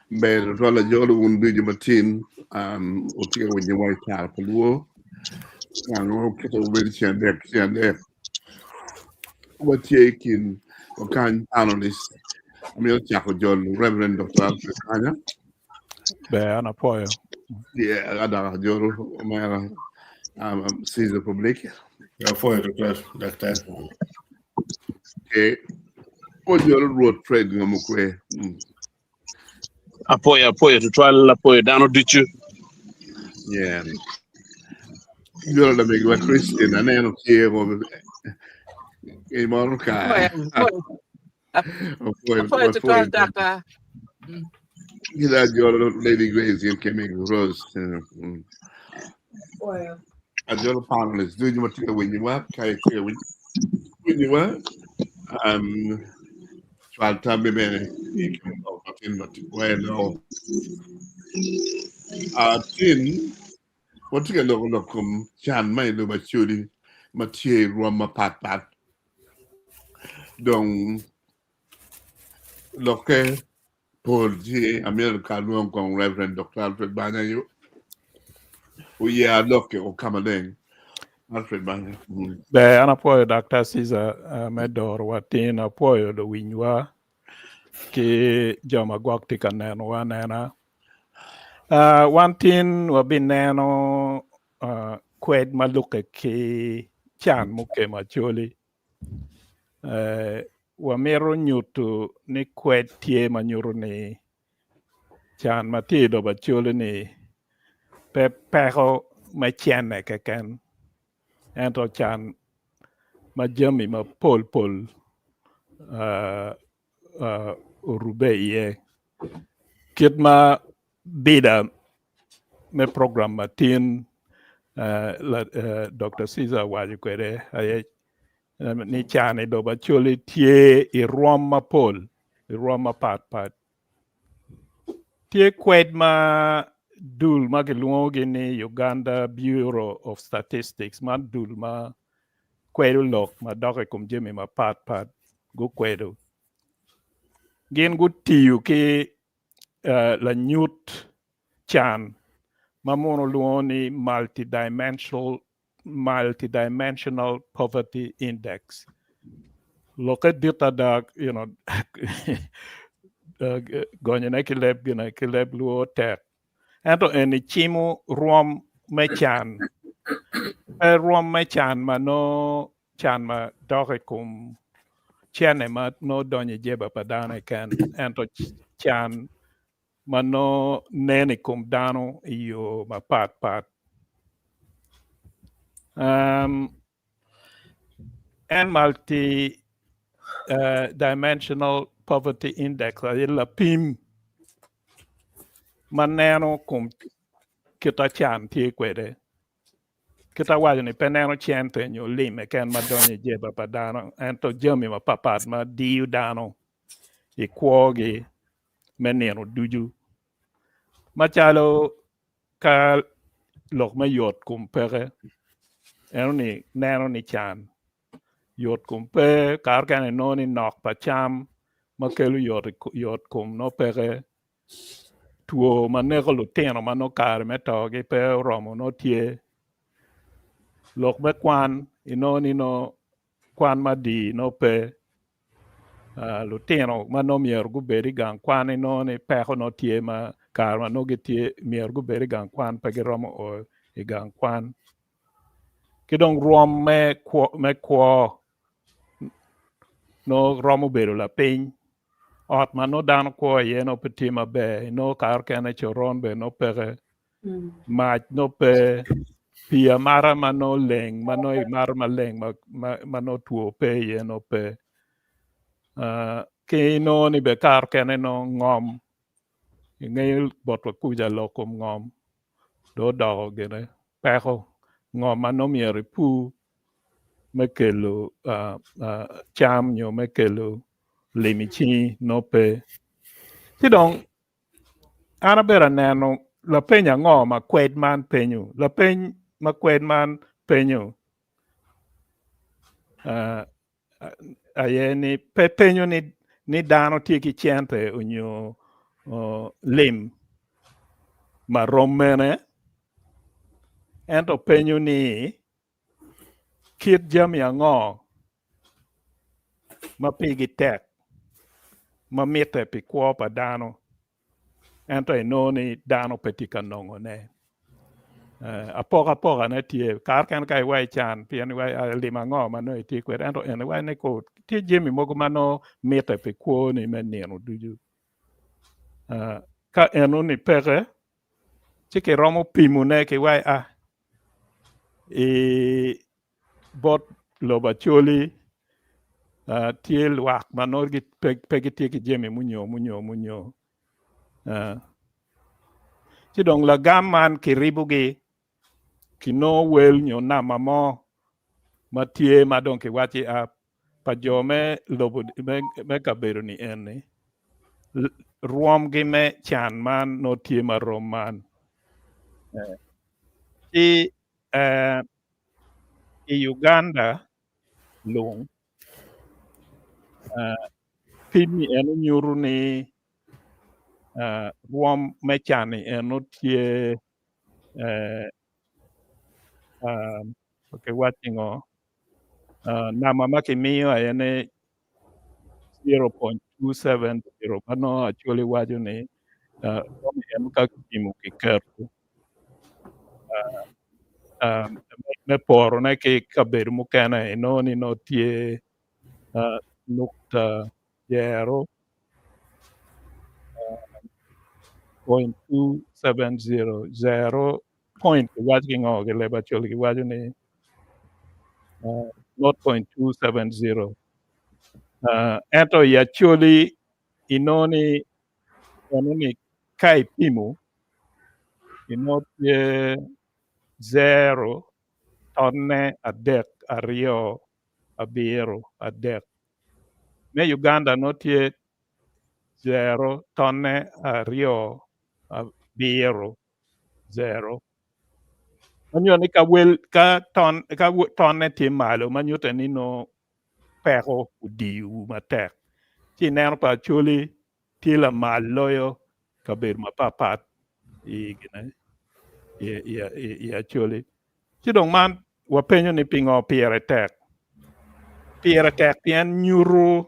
Beh, rola jolo un video matin, utika wenye waita paluo, ngo kita ubedi siande, watie kin, wakan analyst, amil chako jol, Reverend Dr. Alfred Kanya, Be ana poyo. yeah, ada jol, umera, Caesar Public, Foi, Doctor. okay, o jol road trade ngamukwe, Apoio, to try apoio, down dichu. yeah, jol da megwa Christian, aneno kiemo, Moruka, Apoio to try Dr. Gila jolo Lady Grace yel kemig Rose. Well, A jolo panelist. Do you want to when you work? When you work? Chwal tambe bene. Tin mati bueno. Tin. What to get lokum chan mai do machuri. Matie roma pat. Dong. Loke. Paul G. America luong kong Reverend Dr. Alfred Banyayo. Loke o kamaleng. Alfred Banya. Be ana poyo Dr. Caesar medor watin apoyo do winywa ki joma gwak tika neno wanena. One thing wabin neno kwed maluke ki chan muke macholi. Wamero nyutu ni kwed tie manyuru ni chan matido bacholi ni peho machene keken. Ento chan majami ma pol urube ye kit ma bida me program matin Dr. Caesar waju kwere aye ni chane do bacholi tie I rom ma pol I rom ma pat tie kwed ma dul ma giluongi ni Uganda Bureau of Statistics ma dul ma kwedo lok ma doke kum jemi ma pat go kwedo gin gu tiyu ki la nyut chan ma mono luoni multidimensional poverty index loke dita da gonye na kileb luo tek ento eni chimu ruom me chan ruom me chan ma no chan ma doke kum chene ma no donye jeba padane ken ento chan ma no nene kum dano yo ma pat and multi dimensional poverty index la pim maneno kum kita chan tie kwede kita wajo ni peneno chente nyo lime ken madonye jeba pa dano ento jami ma papat ma diu dano I kwogi meneno duju machalo ka lok ma yot kum peke neno ni chan yot kum pe kar kane no ni nok pa cham ma kelu yot kum no peke tuo manego lutino mano kar metogi pe romo no tie lok me kwan inoni no kwan madi no pe lutino mano mier gu beri gang kwan inoni peko no tie ma kar mano gi tie mier gu beri gang kwan pe gi romo o I gang kwan kidong ruom me kwo no romo bedo la piny ot ma no dano kwo ye no peti mabe no kar kene choron be no peke mach no pe pia mara mano leng mano mar maleng mano tuo pe ye no pe ke no ni be kar kene no ngom ngel botwa kuja lokum ngom do dogo gene peko ngom mano mieri pu mekelo cham nyo mekelo limichi no pe tidong anabera neno la penya ngoma kwed man penyu la peny ma kwed man penyu aye ni penyu ni dano tie ki chente unyo lim ma romene ento penyo ni kit jami ang'o ma pigi tek ma mite pi kwo pa dano ento inoni dano pe ti ka nongo ne apoka ne tie kar kan kai wai chan pien wai lima ng'o ma no ti kwet ento en wai ne ko ti jemi mogo mano mite pi kwo ni me neno duju ka enu ni peke chike romo pimu ne ki wai bot loba choli tie lwak mano gi pegi tie ki jemi munyo chidong la gam man ki ribugi ki no wel nyo na mamo ma tie ma dong ki wachi pa jo me lobo me kabedo ni eni ruom gi me chan man no tie ma rom man i Uganda lung pimi enu nyuru ni ruom me chan ni enu tie okay watingo nama makimiyo ene 0.270 mano actually wajo ni enu ka kipimo kikerto me poro ne ki kabedo mukene inoni no tie nukta zero 0.270 point wajo ngo ke leba choli wajo ni 0.270 ento ya choli inoni kai pimo inotie 0 tonne adek ario abiro adek me Uganda notie 0 tonne ario abiro 0 manyo ni ka tonne tie malo manyote ni no peko udiu matek ti neno pa choli ti la maloyo kabir mapapat igine ya choli ti dong man wapenyo ni pingo piere tek pien nyuru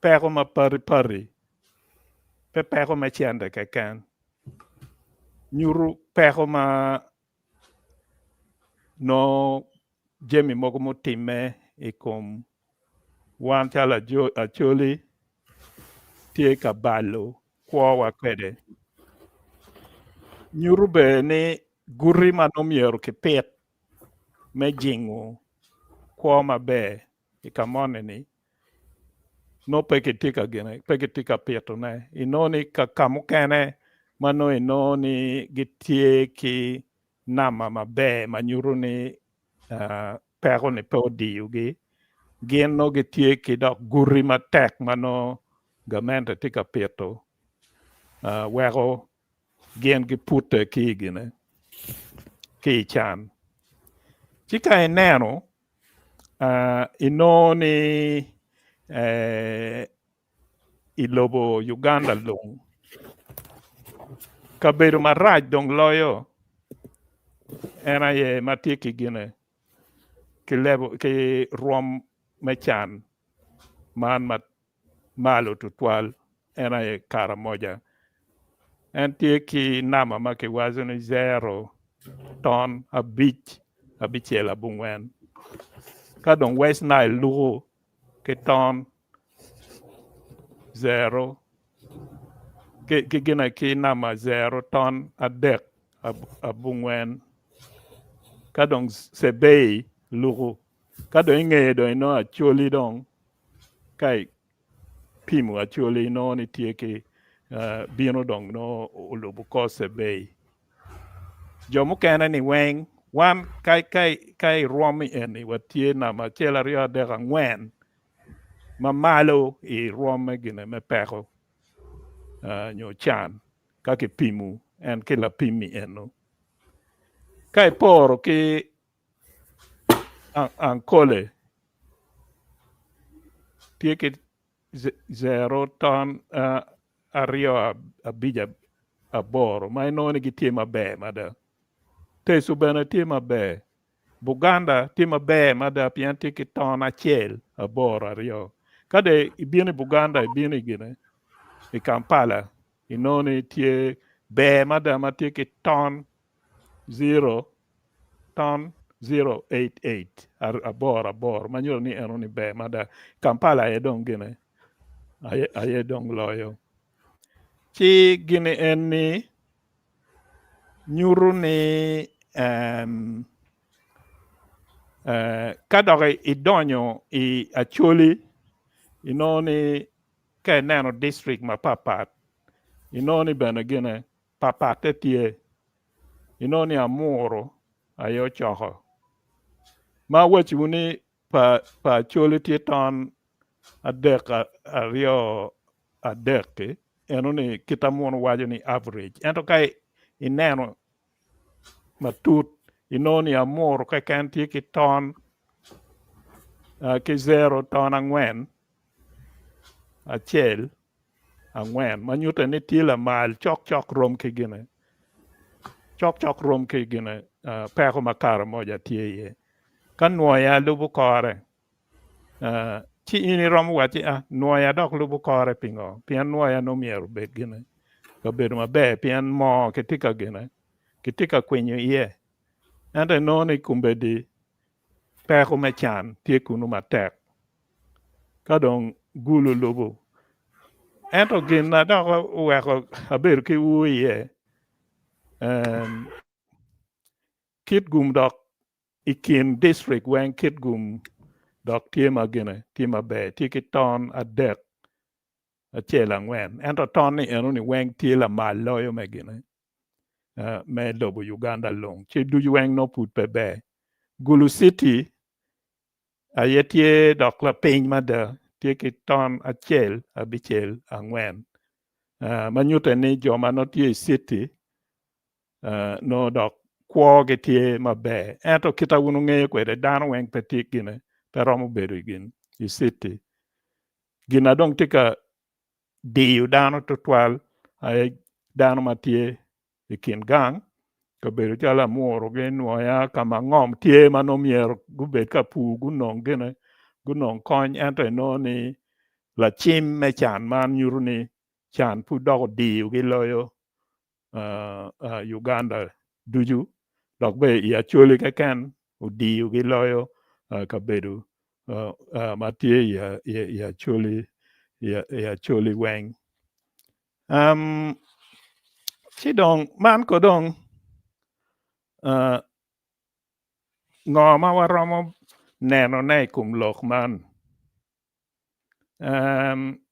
peko ma pari peko ma chende keken nyuru peko ma no jemi mogo motime ikom wan chala acholi tie ka balo kwo wa kwede nyuru be ni guri manomiero ki pet me jingu kwo mabe ikamone ni no peke tika peto ne inoni ka kamukene mano inoni gitie ki nama mabe manyuru ni peko ni pe odiugi gin no gitie ki dok guri matek mano gamente tika peto weko gin gipute ki gine ki chan chika ineno inoni ilobo Uganda lung kabedo maraj dong loyo ena ye matiki gine ki ruom mechan man malo tutwal ena ye kara moja en tie ki nama maki wazo ni 0 ton abichiel abungwen ka dong West Nile lugo ki ton 0 ki gina ki nama 0 ton adek abungwen ka dong Sebei lugo ka dong ing'eyo dong ino acholi dong kai pimo acholi no ni tie ki bino dong no ulubu ko Sebei jomu kene ni weng wan kai ruomi eni watie nama chela rio adek ang'wen ma malo i ruome gine me peko nyo chan kaki pimu en kila pimi eno kai poro ki ankole tie ki 0 ton ario abija aboro ma inoni gi tie maber mada tesu bene tie maber Buganda tie maber mada pian tie ki ton achiel aboro ario kade ibini Buganda ibini gine i Kampala inoni tie be mada ma tie ki ton 088 aboro manyo ni enoni be mada Kampala e dong gine aye dong loyo chi gini en ni nyuru ni kadoge idonyo i acholi inoni ke neno district ma papat inoni bene gine papat tie inoni amuro ayo choko ma wachu ni pa acholi tie ton adek ario adek enoni kitamuon wajo ni average ento kai ineno matut inoni amuro ka kan tie ki ton ki 0 ton ang'wen achiel ang'wen manyuto ni tie la mal chok rom ki gine chok rom ki gine peko makara moja tie ye kan nuoya lubu kore chi ini rom wachi nuoya dok lubu kore pingo pian nuoya nomiero bet gine ka bedo maber pian mo kitika gine kitika kwenyo iye ente noni kumbedi peko mechan tie kunu matek kadong gulu lubu ento gina dok weko abedo ki wuye kit gum dok ikin district wen kit gum dok tie magine tie maber tie ki ton adek achiel ang'wen ento ton ni enoni weng tie la mal loyo megine me lobo Uganda long chi duju weng no put pebe Gulu City aye tie dok la piny mada tie ki ton achiel abichiel ang'wen manyute ni joma no tie city no dok kwo gi tie maber ento kita unu ng'eyo kwede dano weng pe tie gine pe romo bedo gin i city gina dong tika diyo dano tutwal aye dano matie i kin gang ka bedo chala muoro gi nuoya kama ng'om tie manomiero gubet ka pu gunong gine gunong kony ento enoni la chim me chan man nyuru ni chan pu doko diyo gi loyo Uganda duju dok be i acholi keken udiyo gi loyo ka bedo matie i acholi weng chidong man kodong ng'oma waromo neno ne kum lok man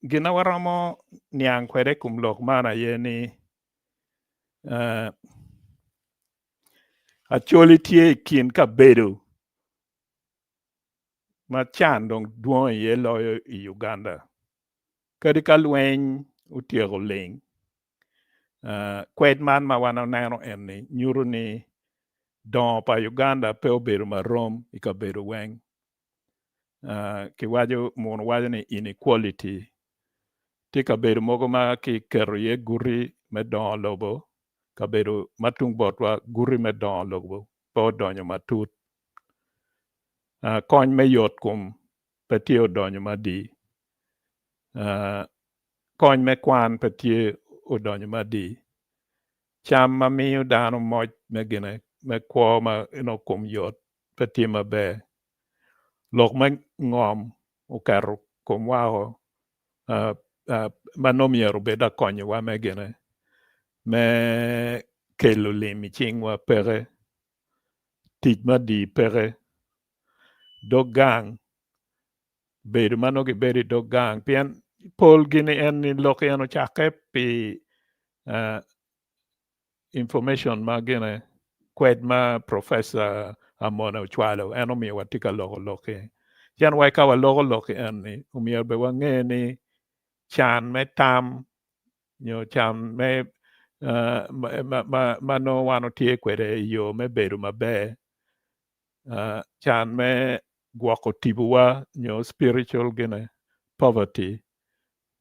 gina waromo niang kwede kum lok man aye ni acholi tie kin ka bedo machan dong duong ye loyo i Uganda kadi ka lweny utieko ling kwed man ma wan neno en ni nyuru ni don pa Uganda pe obedo marom i ka bedo weng kiwajo mon wajo ni inequality ti ka bedo mogo ma ki kero ye guri me don lobo ka bedo matung botwa guri me don lobo po donyo matut kony me yot kum pe tie odonyo madi kony me kwan pe tie odonyo madi cham ma miyo dano moj me gine me kwo ma ino kum yot pe tie maber lok me ng'om ukero kum wao manomiero beda konyo wa me gine me kelo limi chingwa pere tich madi pere dog gang bedo mano gi bedi dog gang pian pol gini en ni loki ano chake pi information ma gine kwed ma Professor Amona Uchwalo eno mi watika loko loki chan wai kawa loko en ni umier be wang'e ni chan me tam nyo chan me mano wano tie kwede yo me bedo maber chan me gwako tibuwa nyo spiritual gine poverty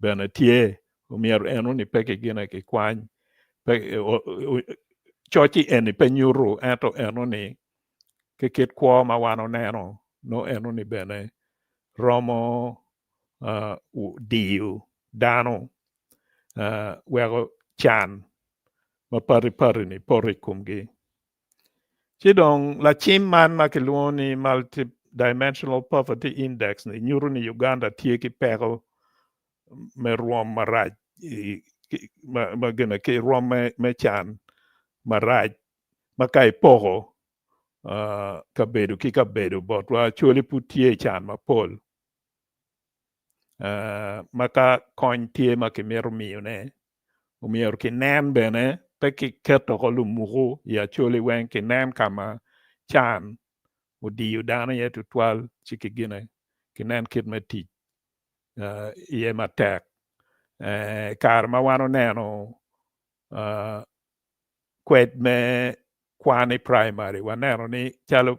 bene tie umiero eno ni peke gina ki kwany chochi eni penyuru ento eno ni keket kwa ma wano neno no eno ni bene romo diu dano wego chan ma pari ni pori kumgi chidong la chim man ma kiluni multi-dimensional poverty index ni nyuru ni Uganda tie ki pero me ruom maraj ma gina ki ruom me chan maraj ma kai pogo kabedo ki kabedo bot wa choli putie chan ma pol maka kony tie ma kimero miyo ne umiero ki nen bene pe ki keto ko lumugo ya choli wen ki nen kama chan udi udana ye tutwal chiki gine ki nen kit me ti ye matek kar ma wano neno kwet me kwani primary waneno ni chalo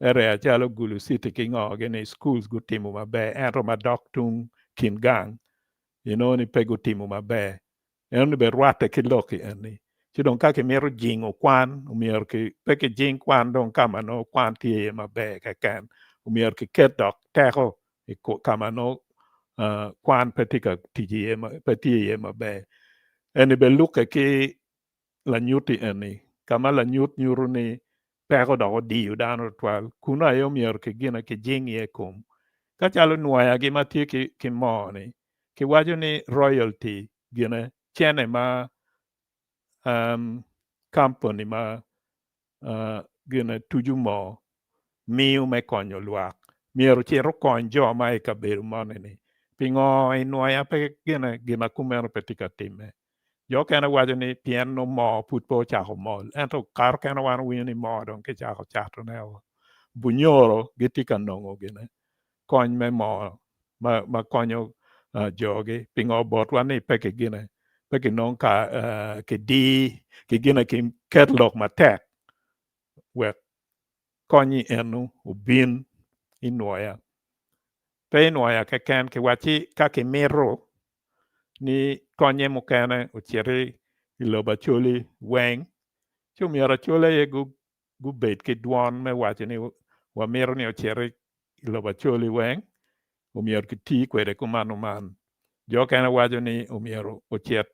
area chalo Gulu City kingo gini schools gutimo mabe ento madok tung Kingang ni pe gutimo mabe eno be rwate kiloki eni chidong kaki miro jingo kwan umier ki peki jing kwan dong kama no kwan tiye mabe kaken umier ki ketok teko kama no kwan petika tiye petiye mabe eni be luke ki la nyuti eni kama la nyut nyuru ni peko doko diyu dano twal kuna yo mier ki gina ki jing ye kum kachalo nuaya gi matie ki mo ni ki wajo ni royalty gina chene ma company ma gina tuju mo miu me konyo luak miero chero kony jo ma e kabedo mone ni pingo inuaya pe gina kumero petika time jo kena wajo ni pien no mo put po chako mol ento kar kena wan wini ni mo don ke chako chato newo bunyoro gitika nongo gina kony me mo ma konyo jogi pingo bot wan ni peke gina peki non ka ki gina ki ketlok matek wek konyi enu ubin inuaya pe inuaya keken ki wachi kaki miro ni konye mukene uchiri iloba choli weng chumiara chole ye gu bet ki duon me wachi ni wa miro ni uchiri iloba choli weng umiero ki ti kwede kumano man jo kene wajo ni umiero uchiet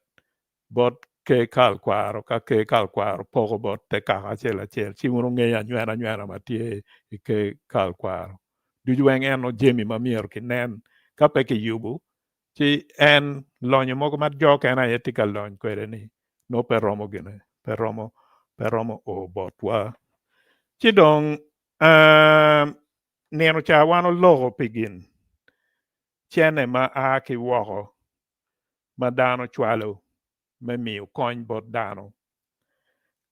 bot ke kal kwaro ka ke kal kwaro pogo bot te kaka chela chiwuro ngeya nywera matie ke kal kwaro duju weng eno jemi mamiero ki nen ka pe ki yubu chi en lonyo mogo mar jo kena yetika lony kwede ni no pe romo gine pe romo o botwa chidong neno cha wano logo pigin chene ma a ki woko ma dano chwalo me miyo kony bot dano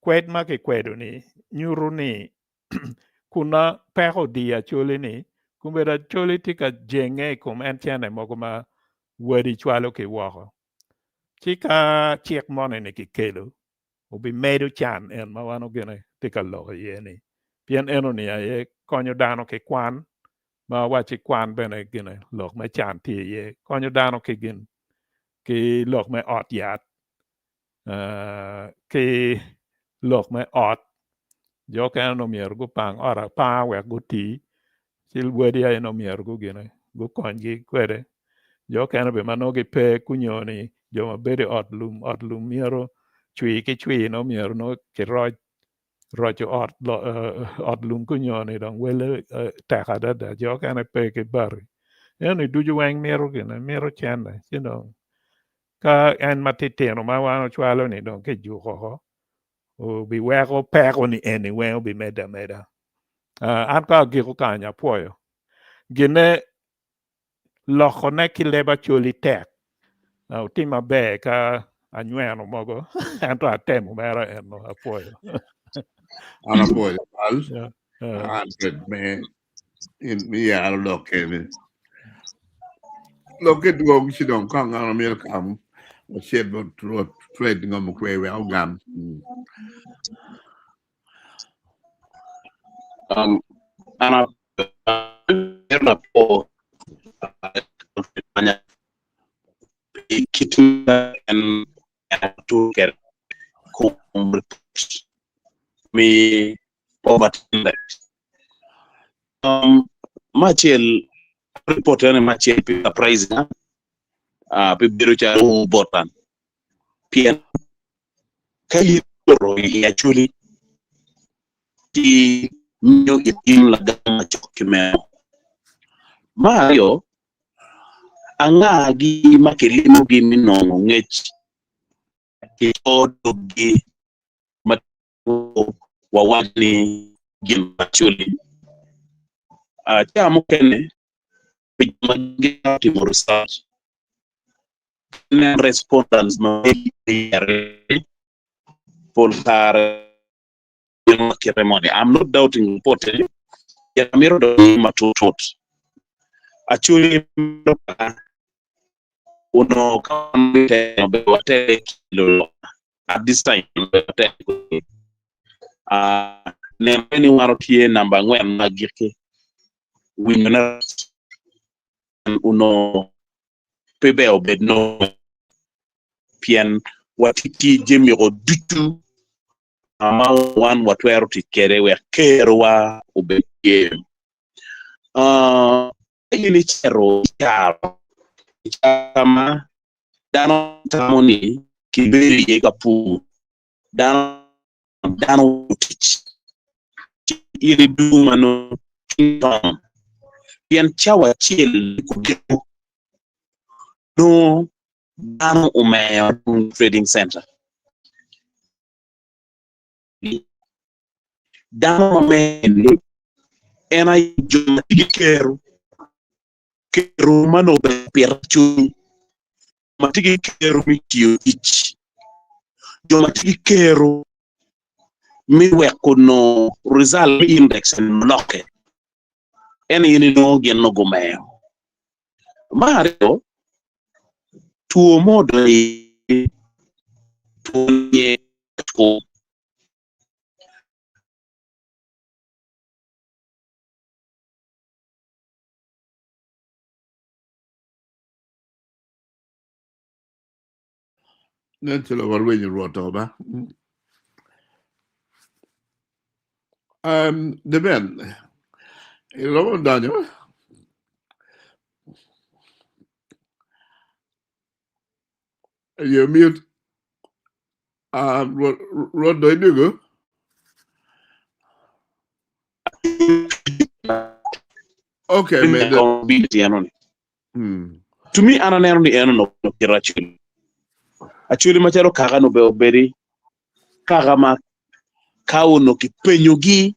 kwed ma ki kwedo ni nyuru ni kuna peko dia choli ni kumbe da choli tika jenge kum en chene mogo ma wedi chwalo ki woko chika chiek mone ni ki kelo ubi medu chan en ma wano gine tika loko yeni pien eno ni ye konyo dano ki kwan ma wachi kwan bene gine lok me chan tiye ye konyo dano ki gin ki lok me ot yat ki lok me ot jo kena no mier gu pang ora pa wek gu ti sil wedi ay no mier gu gine gu kony gi kwede jo kena be mano gi pe kunyoni jo ma bede ot lum miero chui ki chui no mier no ki rojo ot lum kunyoni dong wele teka da jo kena pe ki bari eni duju weng miero gine miero chende ka en matitino ma wano chwalo ni don ke juko ubi weko peko ni anyway ubi meda an ka giko kanya puoyo gine loko ne ki leba choli tek utima be ka anyweno mogo anto atemo mera eno apuoyo Ana boy al yeah. 100 me in mi ya loke duong chidong kong ana mi kam o shed bot trade ngom kwe we gam Ana po Kita and to get me poverty index. Machel report na machel price na bibiru cha botan pien kai ro actually ti nyo itim la gama chokime Mario anga gi makelimo gi minongo ngech ke odo gi wawani gi actually chamo kene pigmenti research respondents ma poltar ceremony. I'm not doubting pottery. Yamiro do matutot. Actually, uno kamite bewate kilo at this time. Nemeni warotie namba ngwen na girke. Winner uno pebe obedno pian watiti jemiro dutu ama wan watwero tikere we kerwa obeye ini chero chama dano tamoni kiberi yega pu dano tich iri du mano kingdom pian chawa chiel kudiku no dano umeyo trading center dano umeyo ena joma tigi keru mano be perchu matigi keru mitiyo ich joma tigi keru mi weko no result index loke ena yini no genno gumeyo Mario tuo modo tuo nye tuo Nentelo walwenyo ruoto ba. The ben. Ilomo danyo. You mute. Rod do you go? Okay, man. To me, I don't know actually. Actually, macharo kaga no beoberi kaga ma kawo no kipenyogi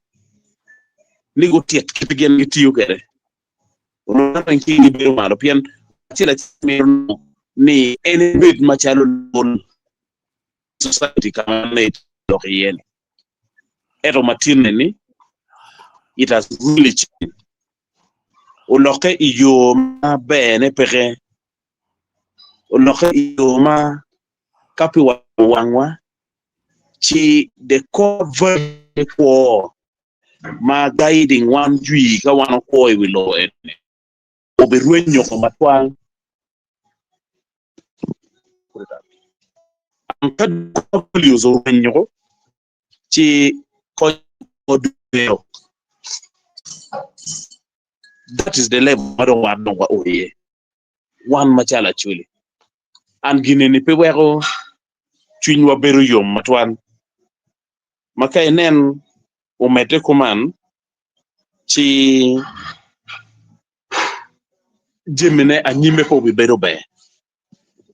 ni go tiet kipigen gitiyo kere. Ono tanki ni biro malo pian chila chimero ni any bit machalo bon society kama ne lokien. Ero matine ni it has really changed. Uloke iyo ma bene pere. Uloke iyo ma kapi wangwa chi the cover for ma guiding one jui ka wana koi wilo ene oberwenyo ko matwang ankad ko liuzo renyo chi ko odeo that is the level I don't want no wa oye one machala chuli and gineni pe wero chwinywa beru yom matwan makay nen umete kuman chi jemine anyime ko bi beru be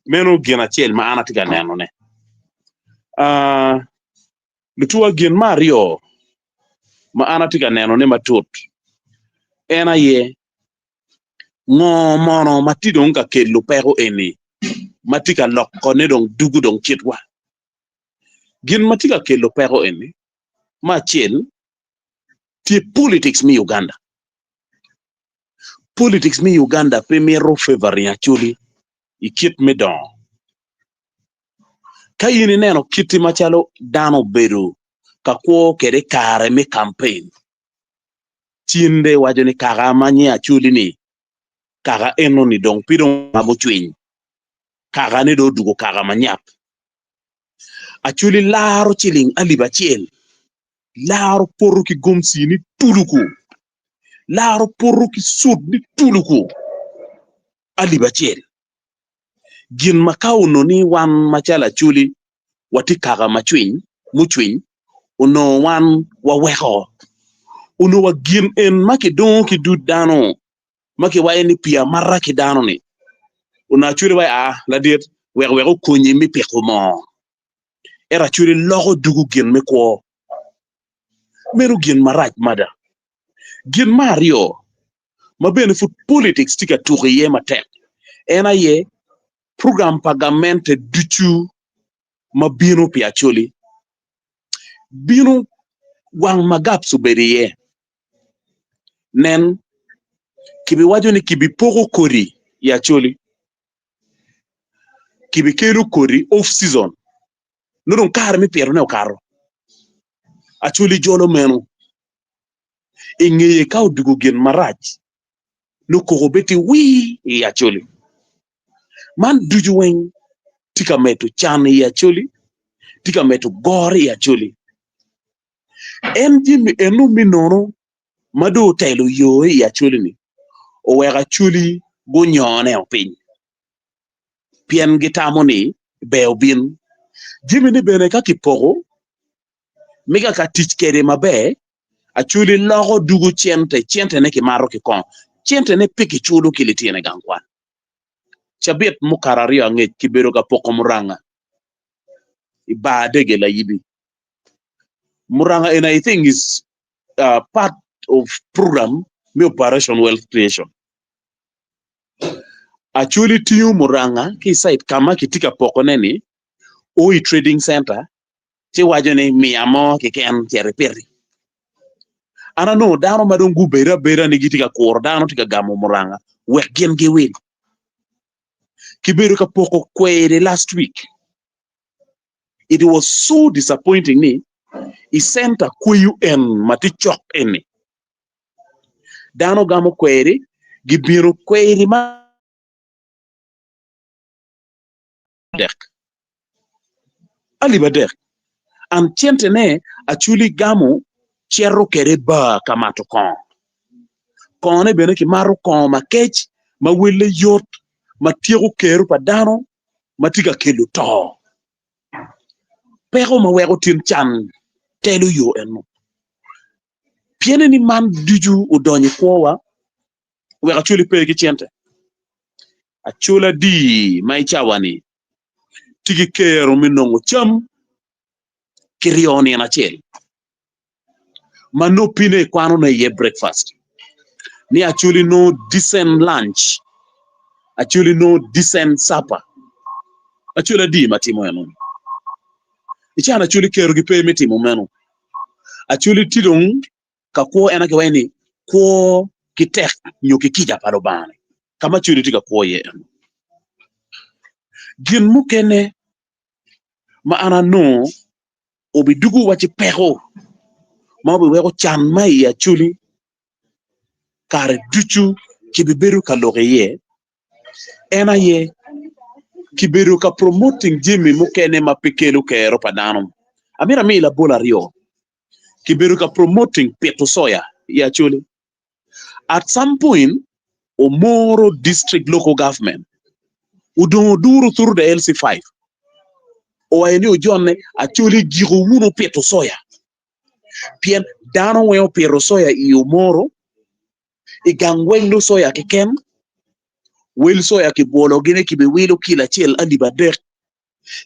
meno gina chel ma anatiga neno ne lutua gin Mario ma anatiga neno ne matut ena ye ngo mono matidong ka kelo pero eni matika lokko ne dong dugu dong chitwa gin matika kelo pero eni ma chel ti politics mi Uganda premier favor actually ikit me don kayini neno kiti machalo dano beru kakwo kere kare me campaign chinde wajoni kaga manye actually ni kaga eno ni dong pidong abo chwiny kaga ne do dugo kaga manyap achuli laro chiling aliba chiel laro porru ki gomsi ni tuluku laro porru ki sud ni tuluku aliba chiel gin makau no ni wan machala chuli wati kaga muchwiny uno wan waweho uno wa gin en maki don ki dudano maki waye ni pia marra ki dano ni una chuli way la diet wego konyi mi peko mo era chuli logo dugu gin me ko meru gin maraj mada gin mario ma benefit politics tika tuki ye matek ena ye program pagamente duchu ma bino pia chuli bino wang magap suberiye nen kibi wajo ni kibi pogo kori ya chuli kibi kelu kori off season nurun kar mi pero ne karo achuli jolo menu ingeye kaw dugu gen maraj no ko beti wi ya chuli man duju wen tika metu chan ya chuli tika metu gori ya chuli enji enu minono madu telu yo ya chuli ni o wega chuli go nyone opin pien gitamo ni beobin jimi ni bene ka kipogo miga ka tich kere mabe achuli logo dugu chiente ne ki maro ki kon chiente ne piki chudu kilitiene gangwan chabet mukarario ange kibero ka poko muranga ibade gela yibi muranga and I think is part of program me operation wealth creation actually tiyu muranga ki site kama kitika poko neni oi trading center ti wajone miyamo ki ken chereperi ana no dano madongu bera ni gitika kor dano tika gamo muranga wegen ge win kiberu ka poko kwere last week it was so disappointing ni I center kuyu en mati chok eni dano gamo kwere gibiru kwere ma dek aliba dek an chente ne achuli gamo cherro kere ba kamato kon ne bene ki maru kon ma kech ma wele yot ma tiego keru pa dano ma tiga kelu to pero ma wego tin chan telu yo eno piene ni man duju udonyi kowa we actually pe ki chente achula di mai chawani tigi keru minongo cham kirioni na chel mano pine kwano na ye breakfast ni actually no decent lunch actually no decent supper actually di matimo eno ichana actually keru gi pe mitimo meno actually tidong ka ko ena ke weni ko kitek nyoki kija palo bane kama chuli tika ko ye gin mukene ma ana no obidugu wachi pego ma obi wego chan mai ya chuli kare duchu kibiberu ka logeye ena ye kiberu ka promoting jimi mukene ma pikelu ke Europa danum amira mi la bola rio kiberu ka promoting peto soya ya chuli at some point Omoro district local government udon duru through the LC5 o ayeni ojonne actually gigo wuno peto soya pien dano weo pero soya i Omoro igangweng soya kiken wel soya ki bolo gine ki be wilo kila chel andi badek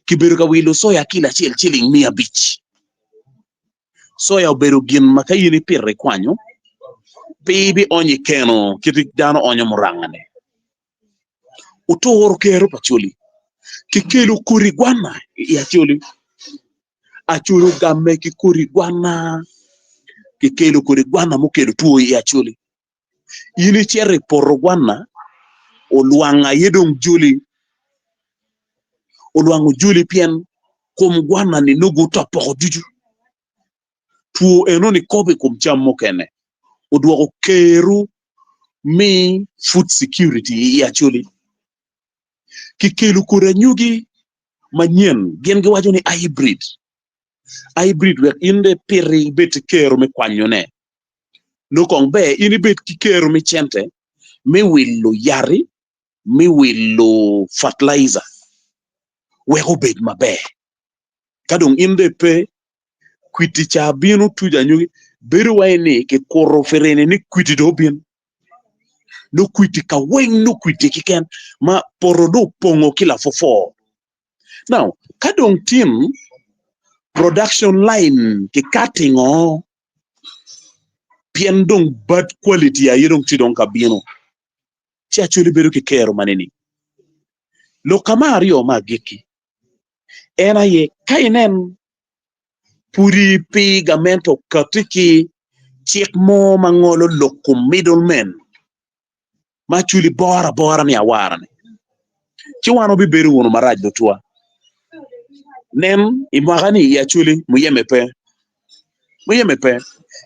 ki beru ka wilo soya kila chel chiling 100 soya beru gin makayini pirre kwanyo baby onye keno kiti dano onye murangane utoro kero pachuli kikelu kuri gwana ya chuli achulu game ki kuri gwana kikelu kuri gwana mukelu tuo ya chuli yini chere porro gwana oluanga yedong juli oluangu juli pien kum gwana ni nugu topo juju tuo enoni kobe kum chammo kene udwoko keru mi food security ya chuli kikelu kura nyugi manyen gen gi wacho ni hybrid we inde piri bet kero me kwanyone no kong be ini bet kikero me chente me willo yari me willo fertilizer we go bet mabe kadong inde pe kwiti cha binu tuja nyugi beru waini ke koro ferene ni kwiti do bin no kwiti ka weng no kwiti kiken ma porodo pongo kila fofo now kadong team production line ke cutting o piendong bad quality ya yirong tidong kabino ci actually beru ke kero maneni lo kamario magiki ena ye kainen puri pigamento katiki chik mo mangolo lokum middlemen ma chuli bora ni awara ni ci wano bi beru wono maraj do tua nem imagani ya chuli muyeme pe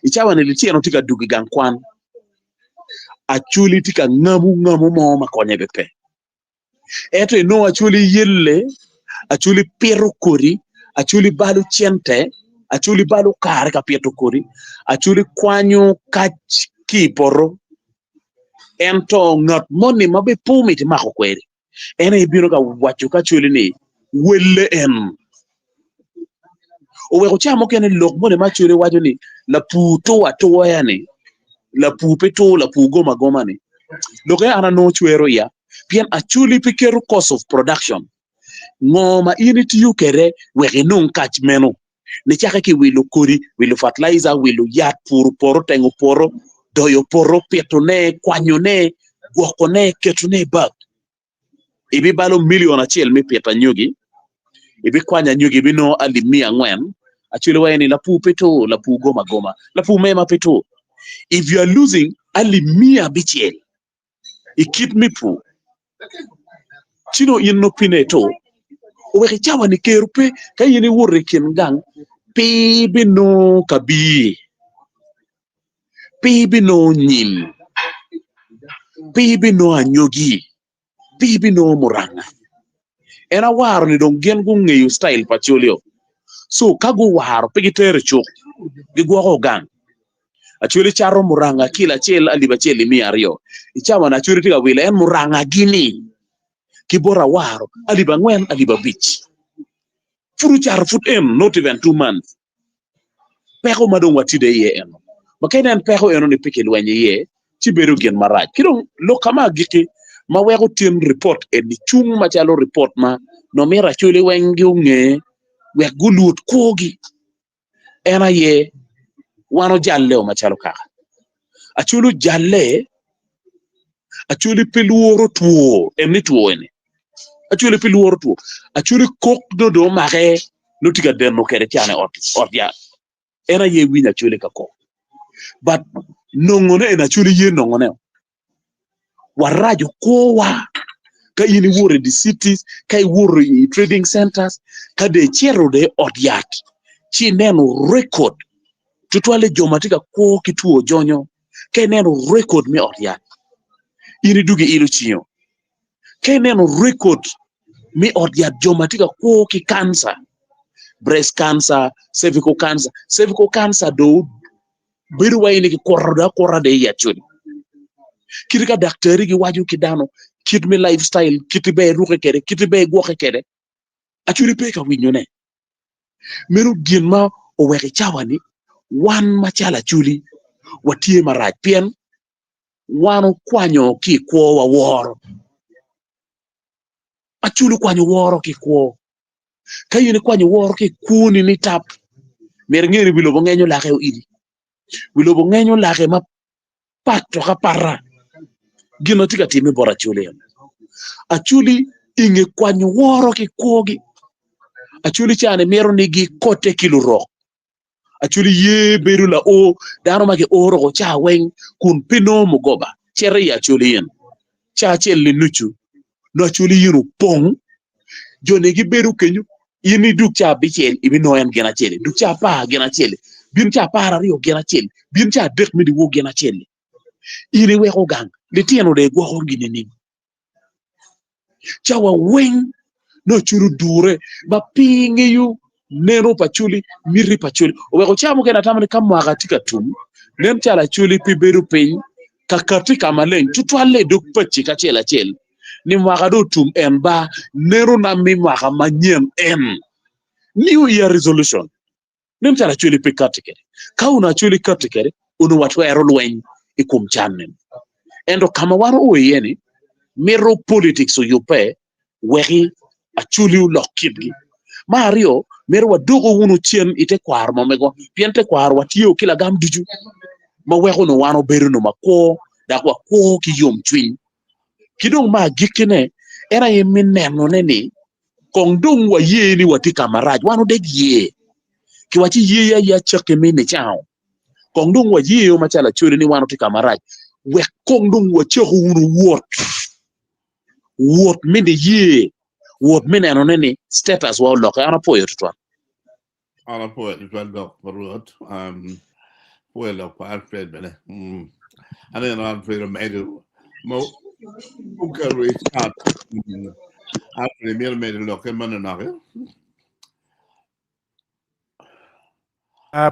ichawa ni litieno tika dugi gankwan achuli tika ngamu mo makonye bepe eto no achuli yelle achuli pero kori achuli balu chente achuli balu kare ka pieto kori achuli kwanyo kach kiporo ento ngat moni mabe pumiti mako kweri ene ibiro ka wacho ka chuli ni welle en owe ko chamo kene lok mone ma chuli wacho ni la puto ato yani la pupeto la pugo magoma ni loke ana no chwero ya pien achuli pikero cost of production ngoma initi yukere wege non kach meno ne chaka ki wilu kori wilu fertilizer wilu yat poro tengo poro doyo poro petone kwanyone gwokone ketune bag ibi balo million achiel mi peta nyugi ibi kwanya nyugi bino ali 100 achuli wayeni la pupeto la pugo magoma la pumema peto if you are losing ali 100 bichiel ikit mi pu chino yinno pineto owe chawa ni kerupe kayini wurre kin gang pibino kabi pibino nyil pibino anyogi pibino muranga era waro ni don gen gu ngeyu style pacholio so kago waro pigitere chok gigwako gang achuli charo muranga kila chel aliba cheli 200 ichawa na churi tiga wile en muranga gini kibora waro aliba ngwen aliba bich furu char fut not even 2 months peko madong watide ye en makainen peko eno ni pikel wanye ye chiberu gen maraj kidong lo kama giki ma wego team report edi chung machalo report ma no mira chuli wengi unge wek gulut kogi ena ye wano jalle o machalo kaka achulu jalle achuli peluoro tuo emni tuo ene achuli peluoro tuo achuli kok do mare no tiga denno kere tiane ot ya ena ye winya achuli kako but nongone ena achuli ye nongone warajo kowa ka yini wore di cities ka wore trading centers ka de chero de odiat chi neno record tutwale jomatika ko kituo jonyo ka neno record mi odiat yini dugi ilo chiyo ka neno record mi odiat jomatika ko ki cancer breast cancer cervical cancer do biru wayni ki korra de yachuni kirika daktari gi waju kidano kit mi lifestyle kit be ruke kede kit be goxe kede achuri pe ka winyone menu ginma o weke chawani wan machala chuli watie maraj pien wano kwanyo ki kwo wa woro achulu kwanyo woro ki kwo kayini kwanyo woro ki kuni ni tap mer ngeri bilo bo ngenyo laxe o idi bilo bo ngenyo laxe ma patto ka parra gino tika timi bora chuli achuli inge kwanyo woro ki kwogi achuli chane mero nigi kote kiluro achuli ye berula o dano make oro ko cha wen kun pino mugoba chere ya achuli yen cha cheli nuchu no achuli yinu pong jone gi beru kenyu yini duk cha bichel ibi noyan gena chele duk cha pa gena chele bin cha para rio gena chele bin cha dek mi di wo gena chele iri we ko gang le tieno de go ngini ni chawa weng no churu dure ba pingi yu nero pachuli miri pachuli weko chamu kena tamani kama katika tum nem chala chuli pi beru piny kakati kamaleng tutwale duk pachi kachela chel ni mwaka do tum en ba nero na mi mwaka manyien en New Year resolution nem chala chuli pi katikere ka una chuli katikere unu watu ero lweny ikum chanen endo kama waro oyeni miro politics o yupe weki achuli ulokidgi Mario mero wadogo wunu chien ite kwar momego piente kwar watio kila gam duju ma weko no wano beru no makwo dakwa kwo ki yom twin kidong ma gikine era yemineno neni kongdong wa ye ni wati kamaraj wano deg ye ki wachi ye ya chake mene chao kongdong wa ye yo machala churi ni wano ti kamaraj we kongdong wa chako wunu wot mende ye wot mineno neni status wa loka ana poyo tutwa Alla på ett väl dock på råd. Well på Alfred bene. Han är en Alfred med det. Mo okar vi start. Alfred mer med det loka man när.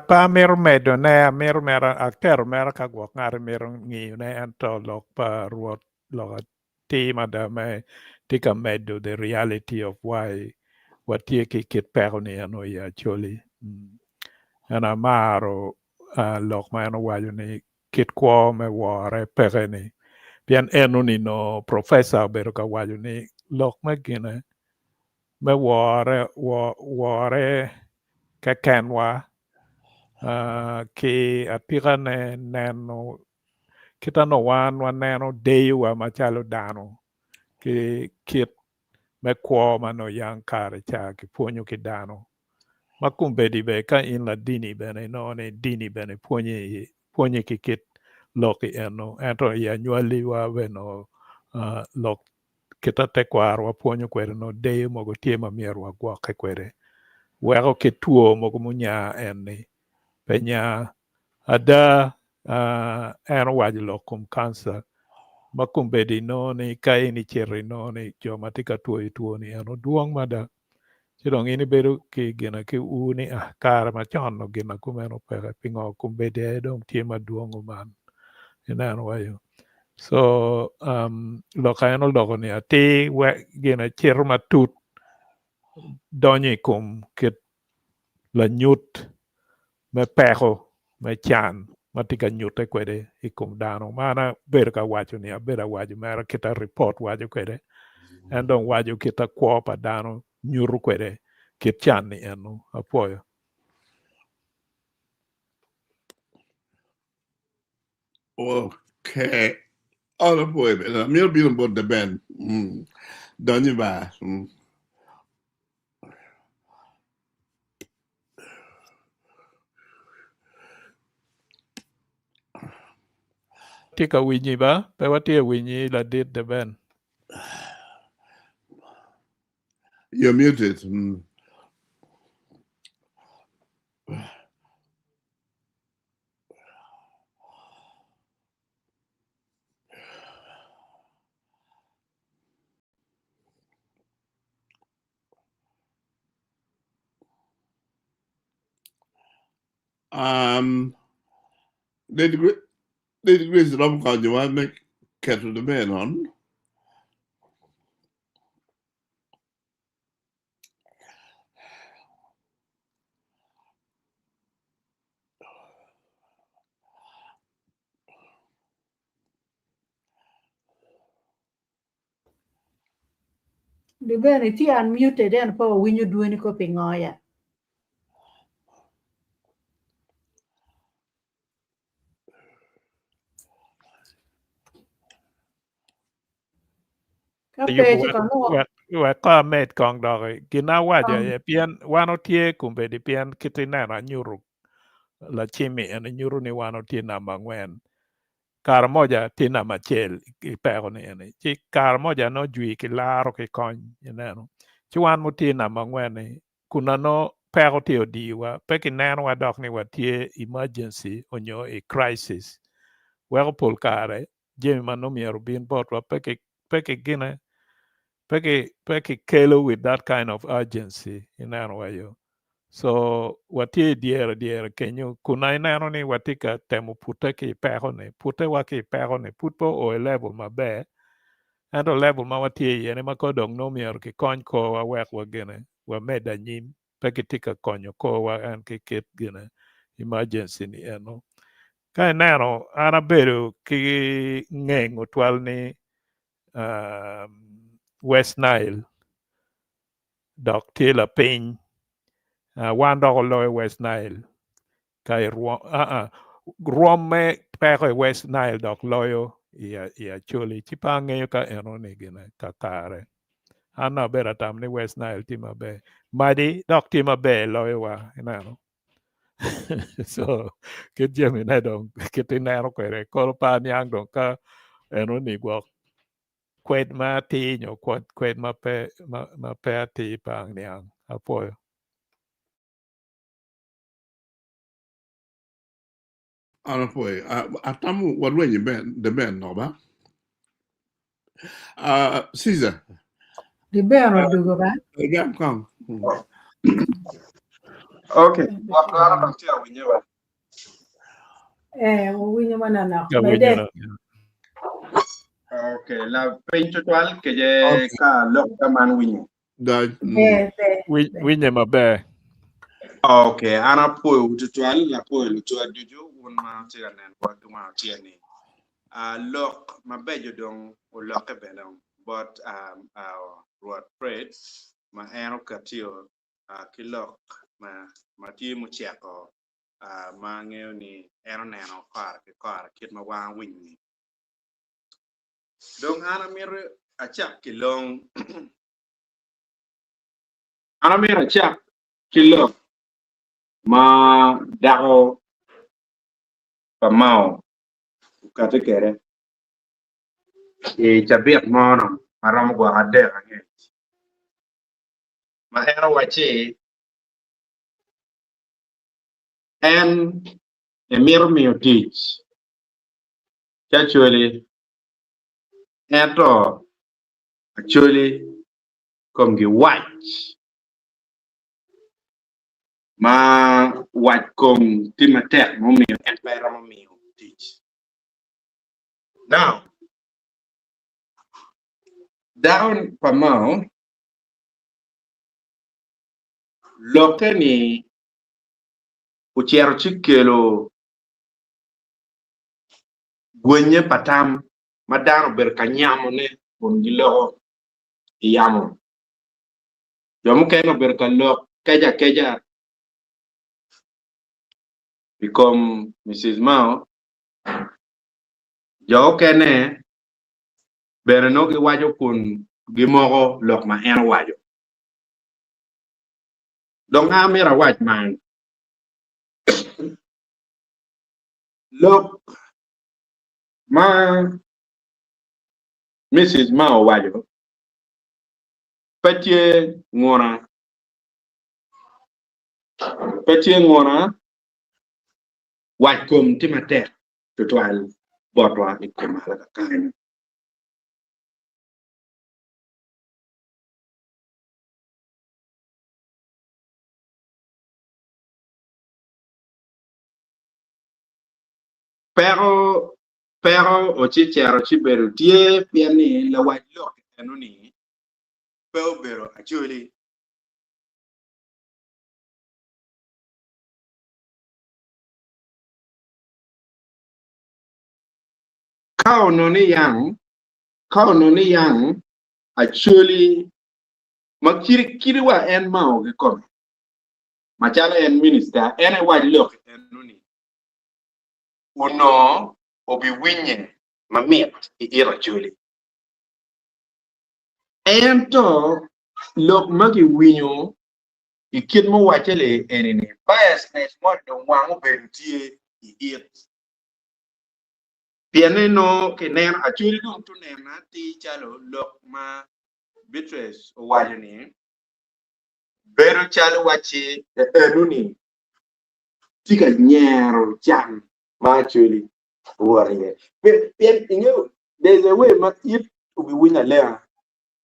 Pa mero medo ne mero mera akter mera kagwak ngare mero ngiyo ne ento lok pa ruot lok tema da me tika medo the reality of why watie ki kit pero ni ano ya choli ana maro lok ma ano wayo ni kit kwa me ware pere ni pian eno ni no professor bero ka wayo ni lok me gine me ware ka kenwa ki apira ne neno kita no wan neno deyu wa machalo dano ki kit me kwo mano yang kare cha ki puonyo ki dano makumbe di be ka in la dini bene no ne dini bene puonye ki kit loki eno ento ya nywali wa beno lok kita te kwar wa puonyo kwere no deyu mogo tie mamier wa gwake kwere weko ki tuo mogo munya eni penya ada eno waji lokum cancer makumbe di no ni ka ini cheri no ni joma tika tuo ni eno duong mada chidong ini bedo ki gina ki uni kara ma chon no gina kumeno pere pingo kumbe de dong tie maduong man eno wayo so loka eno logo ni ati we gina cheru matut donyi kum kit la nyut me peko me chan matika nyute kwede ikum dano mana ber ka wacho ni abera wacho mera kita report wacho kwede endong wacho kita kwa pa dano nyuru kwede kit chan ni eno apoyo Okay. Alla på det. Mer blir både ben. Donny va. tika winyi ba pe watie winyi la dit de ben You're muted. They degrees the rum card you want make cattle the man on. The ben ti unmuted and po when you do any coping ya. we ka met kong dog gina waja pian wano tie kumbe di pian kitina na nyuru la chimi ene nyuru ni wano tie namba ngwen kar moja tie namba chel i pego ni ene chi kar moja no jui ki laro ki kony neno chi wan mo tie namba ngwen ni kuna no pego tie diwa peki neno wa dok ni wa tie emergency onyo a crisis weko pol kare jemi mano miero bin bot wa peki gine Peki kelo with that kind of urgency in Anwayo. So wati dier kenyo kuna inano ni watika temu pute ki pehone pute waki pehone putpo o level mabe ando level ma wati yene makodong no mier ki kony ko wa wek wagene wa meda nyim peki tika konyo ko wa an ki kit gene emergency ni eno ka inano anabedo ki ngeng utwal ni West Nile dok tila piny wan dog loy West Nile kai ruom me peko West Nile dok loyo ya chuli chipa ngeyo ka eno ni gina kakare ana bera tam ni West Nile tima be madi dok tima be loyo wa inano so kit jemi ne dong kit inero kwere kolo pa nyang dong ka eno ni gwok kwed ma ti nyo kwed ma pe ti pang nyang apoyo Ana foi. Atamu wadwenye the ben no ba. Caesar. The bear or do go back? The ben come. Okay. Wakana baktia wenyewe. We never know. Okay. La pincho tual que je ka lokta man winyo. Winye mabe. Okay. Ana po ututual la po lutua juju un ma tira nen kwa tuma tiani. Lok mabejo dong o loke benong. But what prayed ma eno katio kilok ma ti mu cheko ma ngeo ni eno neno kar kit ma wang winyi dong ana mir achak kilong ana mir achak kilong ma dao pamao ukate kere e chabet mono maram gwa ade nge ma eno wachi en emir mio teach actually eto actually come gi watch ma watch come timatek mo mio en para mo mio teach now down pamao lokeni uchiero chikelo gwenye patam madano ber kanyamo ne bongilo yamo jomu keno ber kalok keja become Mrs. Mao jo kene ber no gi wajo kun gimogo lok ma en wajo dong amira waj man lok ma Mrs. Mao wajo petie ngora wajkom timatek tutwal botwa ikomala kakanya pero ochichero chibero tie piani la wajlo enuni pero actually Kao noni yang actually makiri wa en mao ge kom machala en minister en wajlo enuni uno obi winyen mamit ira actually ento lok magi winyo ikit mo wachele enini biasness mo do wangu bentie it piane no kenen actually dum to nena ti chalo lok ma Beatrice wajani beru chalo wachi enuni tika nyero chan ma actually worry pien there's a way ma it to be winner there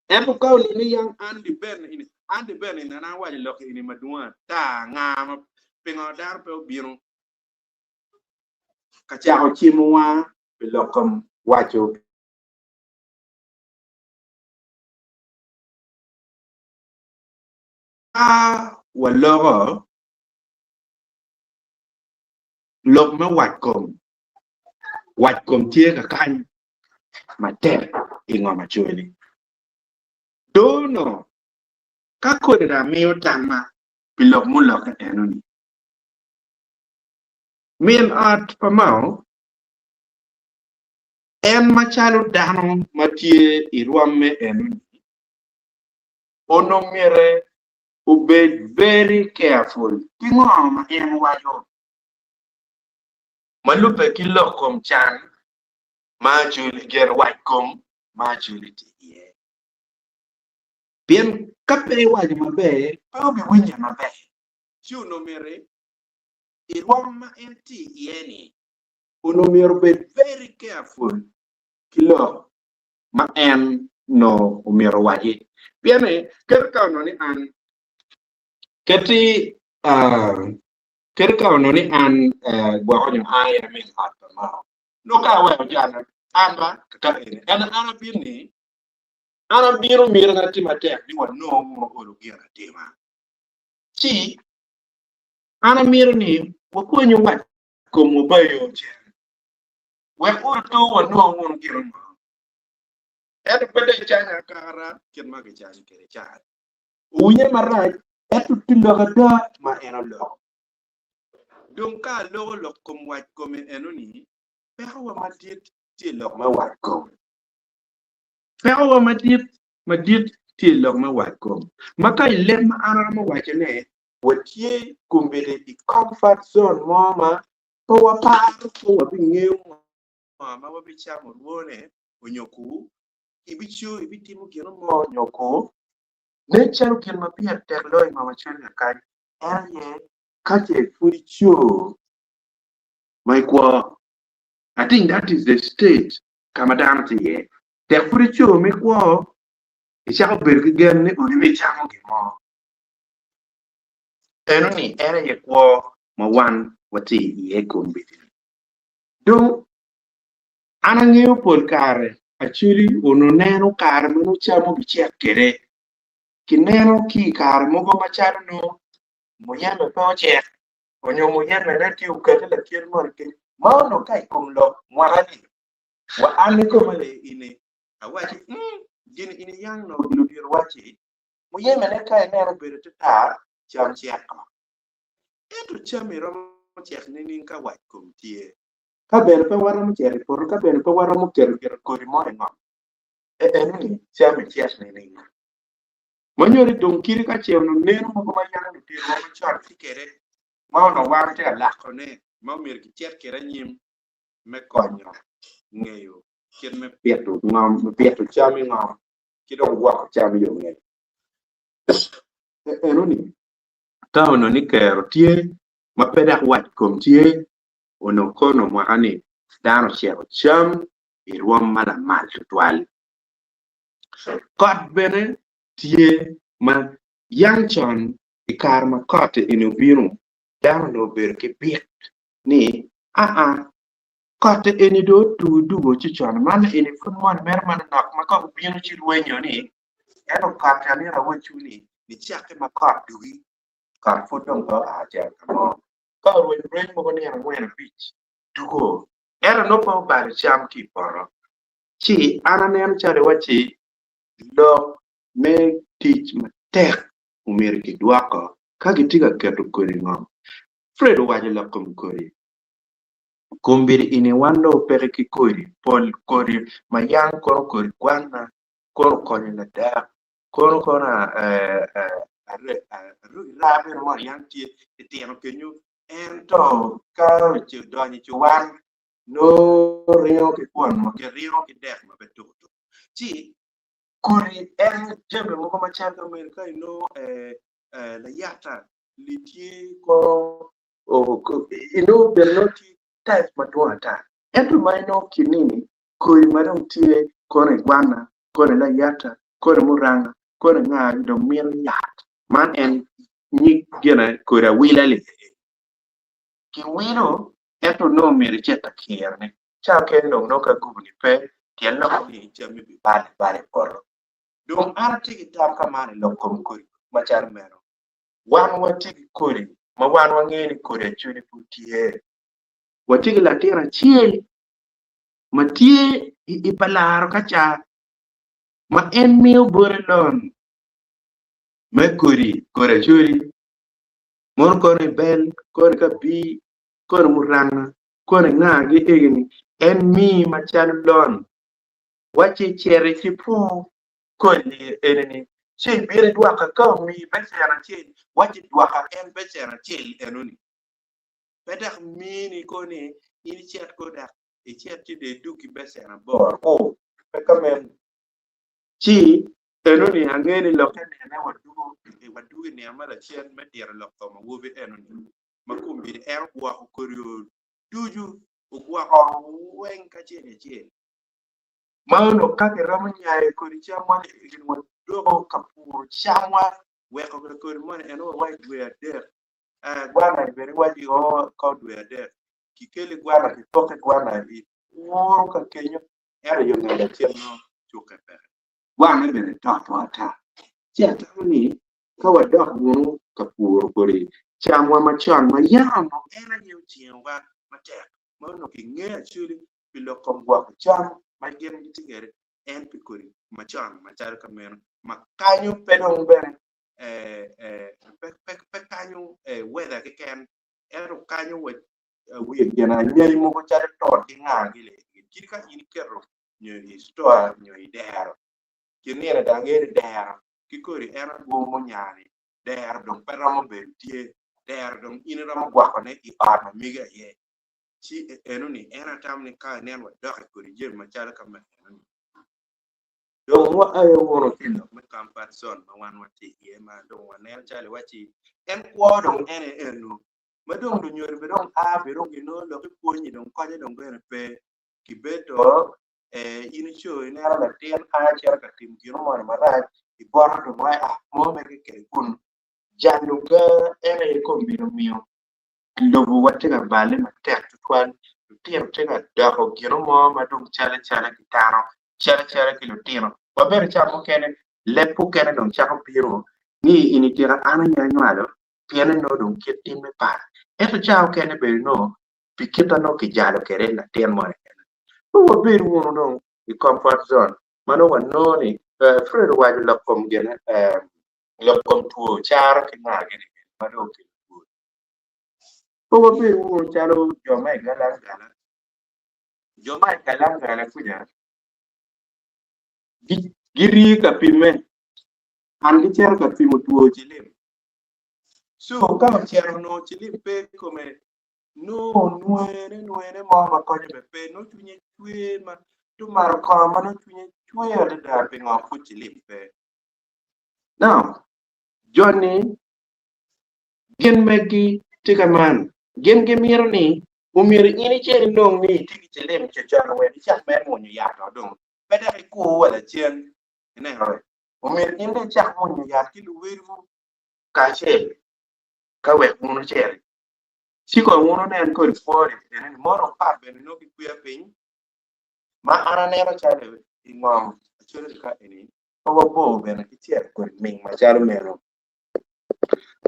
Epo kau ni yang Andy Ben ini na waji lok ini madua ta ngama pengodar pe biru kacau cimua belokom wajo walogo lok me watkom tie ka kan mater ingoma chuli dono kako da mio tama bilok mulok enoni min art pamao en machalo dano matie irwame enoni ono mere be very careful tingoma en wajo malupe kilokom chan ma chuli ger watkom ma chuli tie bien kape waji mabe pa bi winya mabe chuno mere irwama enti yeni uno mere be very careful kilo ma en no umero waji bien kerka no ni an keti kerka no ni an gwa ko aya min hatta ma no ka wa jana amba ka ene ana bini ana biro mira na timate ni wa no mo olo gira tema si ana mira ni wa ko nyu wa ko mo bayo je wa ko to wa no mo gira ma et pede chanya kara ken ma ga chanya kere cha unye maraj et tulo ga da ma eno lo donc ka lo kom wa kom enoni pero wa matit ti lo ma wa kom pero wa matit ti lo ma wa kom maka lem ara ma wa chene watie kumbele di comfort zone mama po wa pa po wa binge mama wa bicha mo wone onyoku ibichu ibitimu kero mo nyoko ne charo ken ma pia terlo mama chana kai aye kate furicho my kwa I think that is the state kamadam tie te furicho me kwa isha berge genne oni me chamo ke mo enoni era ye kwa ma wan wati ye kombiti do anangeo pol kare actually uno neno kare mo chamo biche kere kineno ki kare mo go macharo no moyame pa oche onyo moyame na ti ukate la kier mo ke ma no kai kumlo mwarani wa aniko male ine awachi gini ine yang no ludir wachi moyame na kai nero bere ta cham chiaka eto chamiro chek nini ka wach kumtie ka bere pa waro mo cheri por ka bere pa waro mo kero ko mo no eni chame chias nini manyori donkiri ka chewno neno mo ma yang no tiro mo char tikere ma no warte la kone ma mir ki cher kere nyim me konyo ngeyo ken me peto ngam peto chami ngam ki do wa chami yo ngeyo enoni tawono ni kero tie ma peda wat kom tie ono kono mo ani dano chero cham irwam mala mal twal kot bene tie ma yang chon ikar ma kote inu biru dano no ber ke biet ni kote eni do du chi chon man eni funmon mer man nak ma ko biru chi ruenyo ni eno kata ni rawo chuni ni chake ma kot duwi kar fotong ko aja kamo ko ruenyo mo ni an wen beach dugo era no pa ba cham ki poro chi ananem chare wachi do me teach ma tek umir ki duako ka gitiga keto kori ngam fredo waje la kom kori kombiri ine wando pere ki kori pol kori mayang kori kwana koni na da kona labe mo yang ti no kenyu ento ka ti doni ti wan no rio ki kwon mo ke rio ki dek ma betuto ti kuri jembe mo ma chanto mer kai no la yata litie ko ino beloti tais matwata ento mai no kinini kuri madam tie kone gwana kone la yata kore muranga kore nga do mir yat man en ni gena kore wila le ki wino eto no mir cheta kierne cha ken no ka gubni pe tiel no ni chami bi bale por don arti kitam kamane lokom kore machar mero wan wati kore ma wan wangeni kore chuni putie wati la tira chiel matie ipalar kacha ma en miu borelon me kore churi mon kore bel kore kapi kore muranga kore ngagi egni en mi machal lon wachi chere chipu kore eneni che bire dwaka ka mi besera che wachi dwaka en besera che enuni pedak mini koni ini chat koda e chat de duki besera bor o pekamen chi enuni angeni lokene na wadugo ne amala chen medira lokto ma wobe enuni makumbi er kwa korio tuju kwa wen ka che mano kake ramu nyae kori chamwa ni dogo kapur chamwa weko kori mon eno wai dwe der gwana beri waji o ko dwe der kikeli gwana kitoke gwana bi woro ka kenyo era yo ngada tieno chuka per gwana bere tato ata chata ni kawa dok woro kapur kori chamwa machon ma yamo era nyu chiwa matek mano kinge chuli bilokom gwa cham ma gem gitigere en pikori machon machar kameno makanyo pedong bere pekanyo weather ke ken ero kanyo we gena nyeri mo ko chare to tinga gile kirka in kerro nyeri store nyeri dero kinere dangere dero kikori era go mo nyari dero dong peramo bentie dero dong inera mo gwa ko ne I arma miga ye chi enuni era tamni ka nen wa dakh ko rijel ma chala kam enuni do mo ayo woro kilo me kam person ma wan wati ye ma do wan chale wachi en ko do ene enu ma do do nyor be do a be ro gino lo ko ni do ko ni do be pe kibeto ini cho ina la ten a chara ka tim gino ma ra I bor do ma mo me ke kun janu ga ene ko bi no mio lobu watega bale ma tek tutwan tier tega dako giro mo ma dum chale kitaro chale kilo tiro wa ber chamo kene lepu kene dum chako piro ni ini tira ana nyanyalo piene no dum kitin me par eto chao kene be no pikita no kijalo kere la tien mo kene wa ber wono no I comfort zone mano wa no ni fred wa la kom gene la kom tuo char kinage ni mano Pogo pe wo chalo jomai galangala kunya giri ka pime an gi cher ka pimo tuo chilim so kama chero no chilim pe come no nuere mo ma konye be pe no tunye tue ma tu mar ko ma no tunye tue ade da pe ngo fu chilim pe now Johnny gen megi tikaman gen gemir ni umir ini chen dong ni tiki chelem chechano we chan mer munyu ya no dong beda ku wala chen ne ho umir ini chak munyu ya ki lu weru ka che ka we munu che si ko munu ne ko fori ne moro pa be no ki kuya pin ma ana ne ro chale ingom chule ka ini ko bo be na ki che ko min ma chalo mero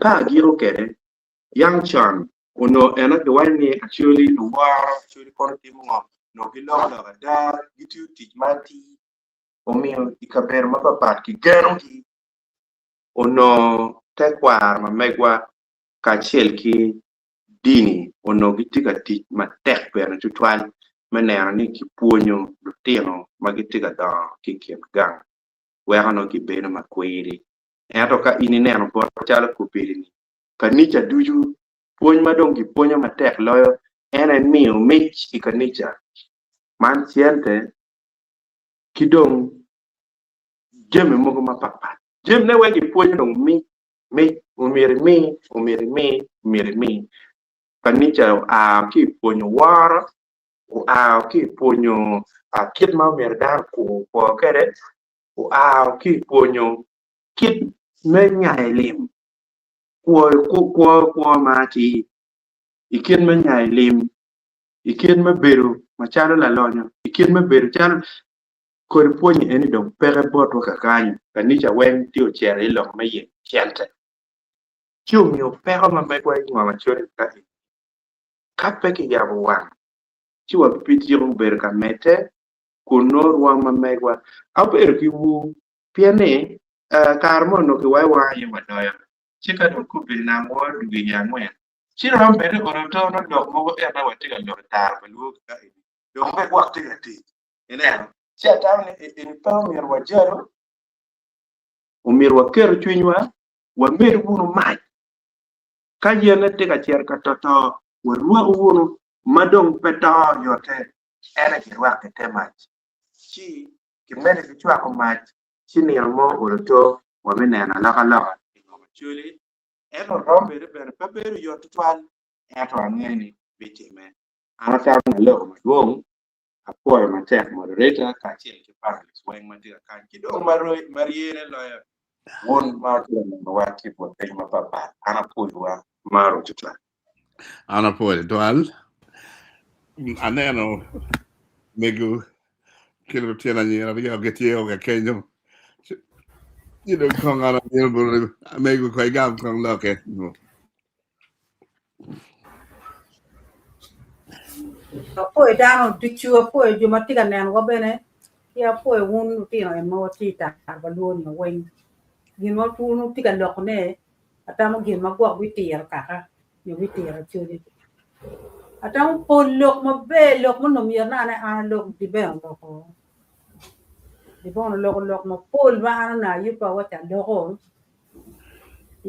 ka giro kere Young Chan, uno ena the one ni actually the war actually kontimu no gilo la da gitu teach mati omio ikaber mapapat ki gero ki uno tekwar ma megwa kachel ki dini uno gitika teach ma tek per tutwal menera ni ki puonyo lutino magitika da ki kem gang wehano ki beno makwiri eto ka ini neno po chala kupiri kanicha duju puonj madongi puonyo matek loyo ene miyo mich ikanicha man siente kidong jeme mogo mapapat jem ne wegi puonyo dong mi umiri mi kanicha ki puonyo war ki puonyo kit ma umir dar ku po kere ki ponyo kit me nyai lim kwa ma ti ikin me nyai lim ikin me beru ma chalo la lonyo ikin me beru chalo kor ponyo eni dong pere boto ka kanyo kanicha wen ti o chere lo me ye chente chumyo pere ma me kwa ngwa chore ka peke ya wa chiwa piti yo beru ka mete kunor wa ma megwa aper ki wu piene karmo no ki wa ye madoya chika do ku bi na mo du gi ya ngwen chira mbere oro to no do mo ya na wati ga do tar belu ka do me wa ti ti ene cha ta ni pa mi wa jaro o mi wa ker chwinywa wa mer wunu mai ka yene te ka cher ka to wa ruwa wunu madong peto yote ene ki ruwa ke temach chi kimene kichwa ko mach chini ya mo uruto wa minena laka chuli eno rombe ber paperu yoto twal eto angeni bitime anata na loko madwong apoyo matek moderator ka chile ki panelist weng matira kan kido mariene loya won matira na wati po tema papa anapoyo maro tutla anapoyo twal aneno megu kilo tiena nyera yo getio ga kenyo kong ana nyera buru megu ko gam kong loke Apoyo dano dichu apoyo juma tiga nen go bene ya apoyo wun tino e mo tita arbalon no wen gin mo tunu tiga lok ne atamo gin ma gwa witier kaka ni witier chuli atamo polok mo be lok mo no mier na ne an lok di be loko di bon lok mo pol ba na yupa wata loko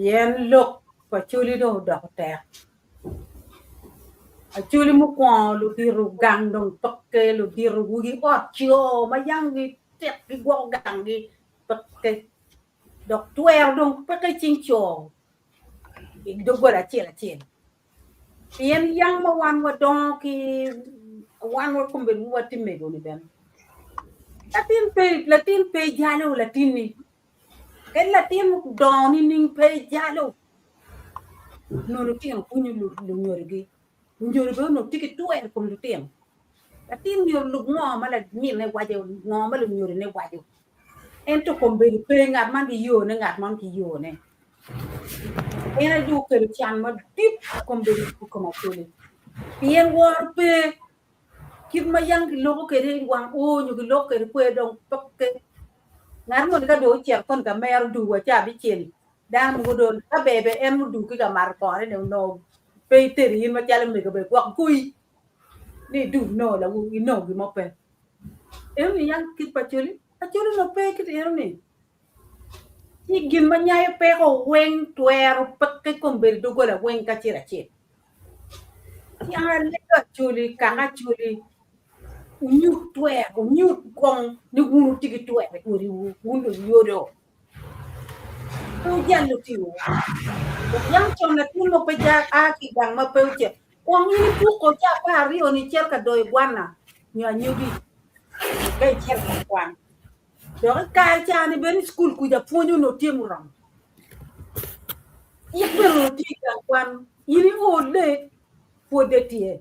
yen lok pa chuli do te Actually, mo ko lu diru gang dong tokke lu diru wugi otio mayang gi tek gi go gang gi tokke dok tuer dong peke chincho do go la chela yen yang ma wan wa don ki wan wa kumbe wa timme do ni ben latin pe jalo latin ni ken latin don ni ning pe jalo no no tin kunyu lu nyorgi njuri be no tiki tuer kum lutem latin yor lu ngoma la ni ne waje ngoma lu nyuri ne waje ento kombe pe ngat man di yo ne ngat man ki yo ne ena ju ke chan ma dip kombe ku kama tole yen wor pe kit ma yang ki logo ke re wang o nyu ki logo ke pe dong tokke ngar mo ga do cher kon ka mer du wa cha bi chen dan mo do ka bebe em du ki ga mar ko ne no pe teri ma chala me ga be kwa kui ni du no la wu no gi mo pe em yang kit pa chuli no pe kit em ni ni gin ma nyai pe ko wen tuer pe ke kombe do go la wen ka chira che ya le ka chuli ka ga chuli unyu tuer unyu kong ni wu ti ki tuer ko ri wu ndo yodo tu yan lu ti wu yang chom na tin mo pe ja a ki gang ma pe che wang ni pu ko ja pa ri oni cher ka doi bwana nya nyugi kai cher ka kwan do ka cha ni ben school ku ja ponyo no timu ram i pero ti ka kwan ini o le po de tie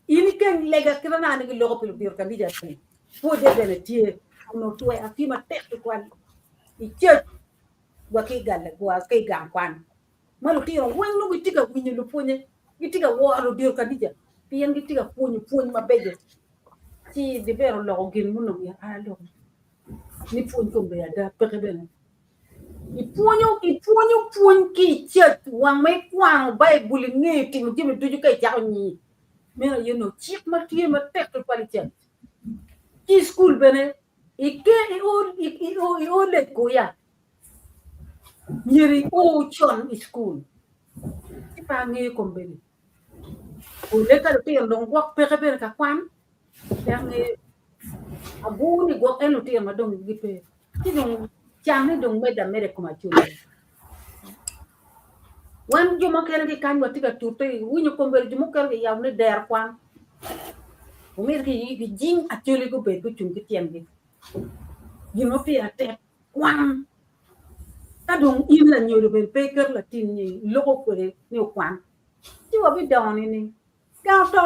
ini ken lega krana ni lo ko pil ka dija ti po de tie no to a fi ma tek kwan i che wa ki gal wa kai gang kwan malu tiro wen lu gitika kunyi lu punye gitika wo ro dio kadija pien gitika punye ma beje ti de bero lo gin muno ya alo ni punye ko be da peke bene i punye ki chet wang mai kwang bible ni ti mu ti mu tuju kai ja ni me you know chip ma ti ma tek to pali chet ki school bene ike i o le ko ya yeri o chon school pa ngi kombeni o le ka pe long wak pe ka kwan yang abu ni go enu ti ma dong gi pe ti dong chang ni dong me da mere ko ma chu wan ju ma ken ki kan wa ti ka tu te wu ni kombel ju mo ken ya ne der kwan o mer ki jing actually go be go chung ki tiem gi gino pia te kwang ta dong in la nyodo ben peker la tin ni loko kore ni kwang ti wa bi down ni ga to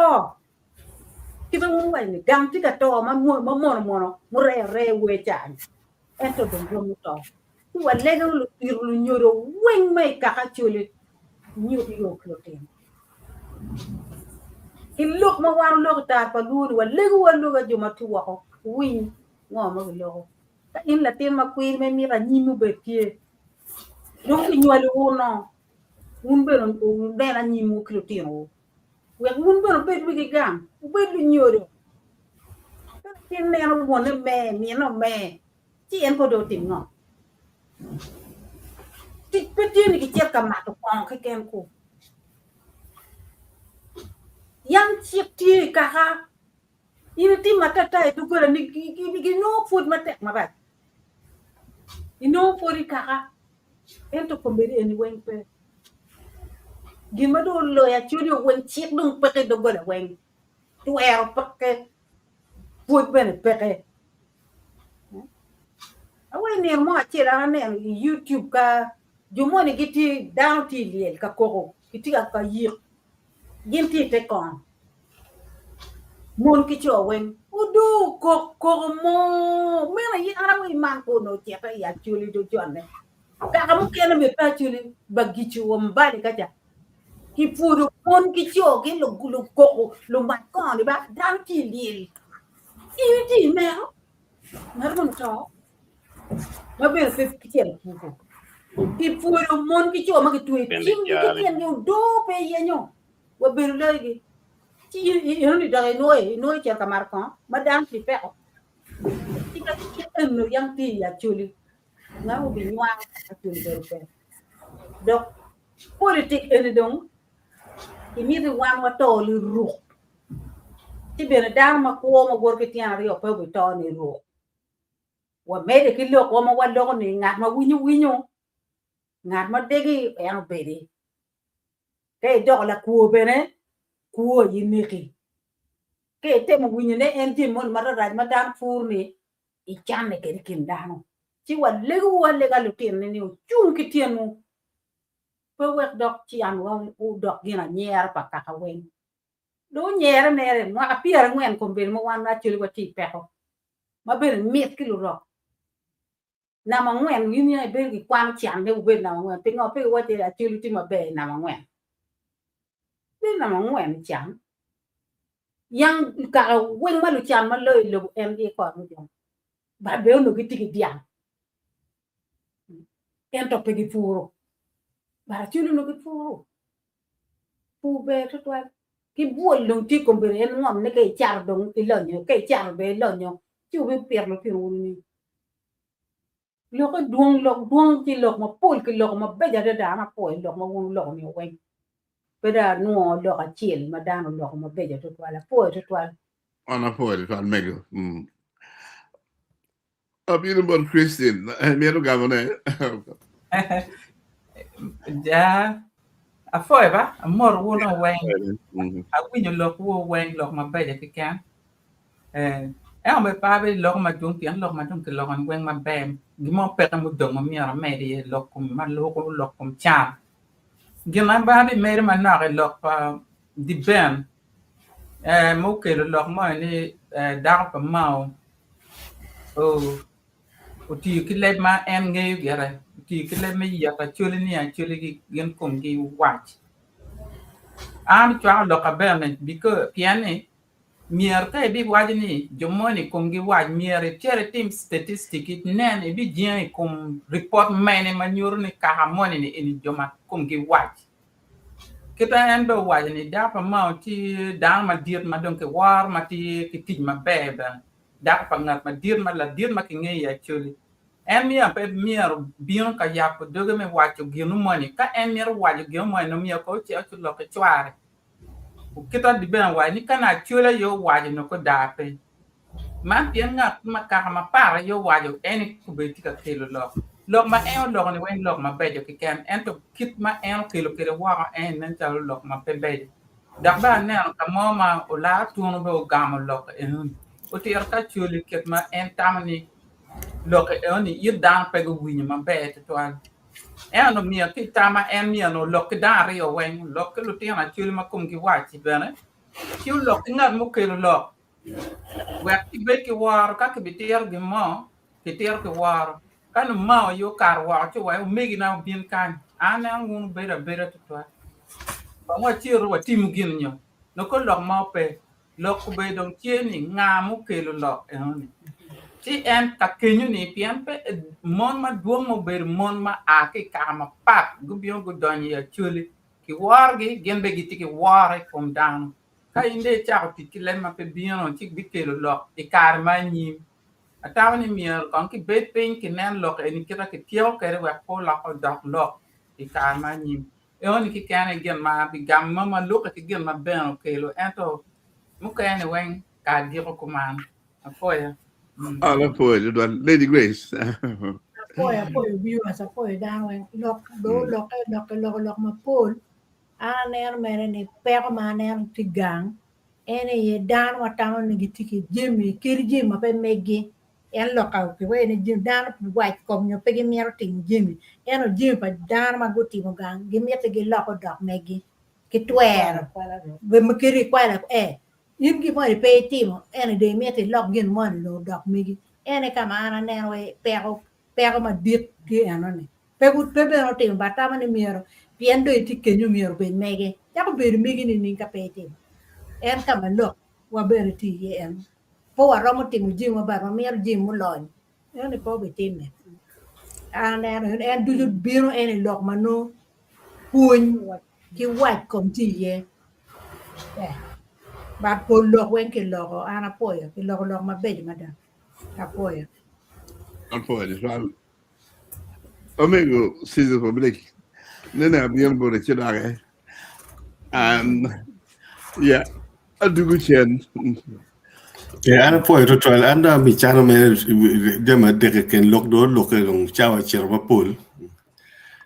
ki ba mu wai ni gam ti ka to ma mo re we chan eto dong lo mu to ti wa le ga lu ir lu nyodo wen mai ka ka chule nyodo yo klo ten in look ma war look ta pa lu wa le ga lu ga juma tu wa ko win ngo ma lo ta in la tin ma queen me mi ra ni mu be tie donc nyuali uno un bero un bela ni mu krutino we un bero be bi gam be lu nyoro tin ne no wona me mi no me ti en ko do tin no ti pe ti ni ki tia ka ma to kon ka ken ko yang ti ti ka ha ini ti mata ta tu ko ni ki no food mata ma ba ino fori ka ha ento komberi eni weng pe gima do lo ya chudi weng chik dung peke do gola weng tu ero peke put bene peke awe ne mo achira ne YouTube ka jumoni giti down ti liel ka koko giti ka yir ginti te kon mon ki cho weng udu ko mo mena yi ara we man ko no tieta ya chuli do jonne ka mo kena me pa chuli bagichu wo mbali kaja ki furu mon ki cho ki lo ko lo mat kon ba dan ti lil ti me mar mon to ma be se ki chen fu ki furu mon ki cho ma ki tu tim ki chen yo do pe yenyo wo be le gi ti ni da no che ka mar kon ma dan ti pe ti ka ti no yang ti ya chuli nga ubi nywa atun berpe dok politik ene dong imiri wan wato li ru ti bene dang ma ko ma gor ke tian ri opo bi to ni ru wa mede ki lo ko ma wa lo ni ngat ma winyu ngat ma degi en bedi ke dok la ku bene ku yini ki ke te ma winyu ne en ti mon ma ra ma dang fur ni I chan ne ke kin dano ci wa lega lu tin ni chung ki tienu pe wek dok ci an wa u dok gina nyer pa ka wen do nyer ne re ma apier ngwen ko ben mo wan na ci wa ti pe ko ma ben mit ki lu ro na ma ngwen wi ni be ki kwang chan de u ben na ngwen pe ngo pe wa ti a ci lu ti ma be na ma ngwen be na ma ngwen chan yang ka wen ma lu chan ma le lu em di ko mu jong ba be no ki ti ki dian ento pegi furo bara chulo no ki furo fu be to twa ki buol long ti kombere en ngom ne ke char dong ilonyo ke char be lonyo chu be per lo piru ni lo ko duong ti lo ma pol ki lo ma be ja da ma po lo ma won lo ni wen be da no lo ka chiel ma da no lo ma be ja to twa la po to twa Ana poel fan mego. Beautiful Christine, mi ero gavone. Ja a foi ba amor wono wen a winyo lok wo wen lok ma be ja kikan me pa be lok ma jung tian lok ma jung ke lok an wen ma be gi mo pe ta mu dong ma mi ara me di lok kum ma lok kum cha gi ma ba be me ma na ke lok pa di ben mo ke lok ma ni da pa mau uti kile ma en nge yara uti kile me ya ta chuli ni an chuli gi gen kum gi watch am chwa lo ka be ne biko piane mier ka bi wajni jomoni kum gi waj mier chere team statistic it nen bi jien kum report mane manur ni ka hamoni ni in joma kum gi watch kita en do wajni da pa ma ti dang ma diet ma don ke war ma ti ki tij ma beba dak pa ngat ma dir ma ki nge ya chuli en mi pe mier bion ka ya ko doge me wacho ginu moni ka en mier wajo ginu moni no mi ko che chu lo ke chware kita di ben wa ni kana chule yo wajo no ko da pe ma pien ngat ma ka ma para yo wajo en ku be ti ka kelo lo ma en lo ni wen lo ma be jo ki ken en to kit ma en kelo wa en nan ta lo ma pe be da ba ne ka mo ma o la tu no be o gam lo en o ti ka chule ket ma en tamani Look, only you down peg win my bed to one. And of me a kitama and me no look down rio when look Lutina Chulma Kumki White, Bennett. You looking at Mukil lock. Where you bake a war, Kakabitier Gimo, Peter war. Kind of ma your car watch away, making out being kind. And I won't better to try. But what you what Tim giving you? No call lock mope. Lock bay don't chinning, Mukil lock. Ti en kakenyu ni pian pe mon ma duong mo ber mon ma ake kama pat gubion go donyi ya chuli ki wargi gembe giti ki ware from down ka inde cha ti ki lema pe bion ti bikelo lo e kar ma ni atawni mier kon ki bet pin ki nen lo en kira ki tio kere wa ko la ko dak lo e kar ma ni e on ki kan gen ma bi gam ma lo ki gen ma ben kelo ento mu ka ne wen ka di ko man afoya Apoio, Lady Grace. Apoio viewers, apoio down lock ma pol. Aner mere ni pero maner tigang. Ene ye dan watama ni gitiki Jimmy, kiri Jim ape megi. En loka ki we ni Jim dan white kom nyo pegi miero ting Jimmy. Eno Jim pa dan ma guti mo gang. Gimiete gi loko dok megi. Ki twer. Be makiri kwala Yin gi mo pe timo ene de miete lok gin mon lo dok migi ene kama ana neno we pero ma dit gi anone pegu pebe no tim batama ni miero piendo ti kenyu miero ben mege ya ko ber migi ni ninka pe timo en kama lok wa ber ti ye en po wa romo timo jimo ba ma miero jimo lon ene po be timme ana en du biro ene lok mano puny ki wat kom ti ye ba po lok wen ke loko ana poyo ke lok ma beji madam apoyo Apoio, Amigo, Caesar Public. Nene bien por echar a yeah, I do good chen. Yeah, ana poi to try anda mi chano me dema de ken lock do lock long chawa cherba pool.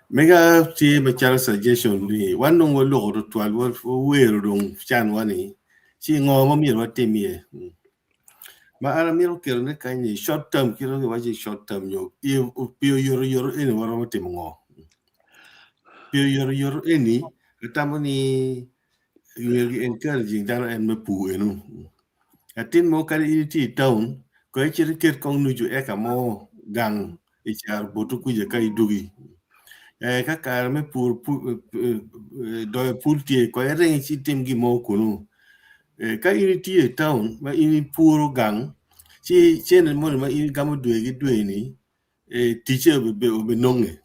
Mega ti me chara suggestion ni wan no wo lock to 12 wo we dong chan wani. Chi ngo ma mi wa temi ma ara mi ro kero ne kan ni short term kiro wa ji short term yo pio yoro ene wa ro temi ngo pio yoro eni tamani you encouraging dan en me pu enu atin mo kari ti town ko e chiri ket kong nuju e ka mo gang e char botu ku je kai dugi ka kar me pur do pulti ko e ren chi tim gi mo kunu ka ini ti town ma ini puro gang chi chen mo ma ini gamu dwe ni teacher be nonge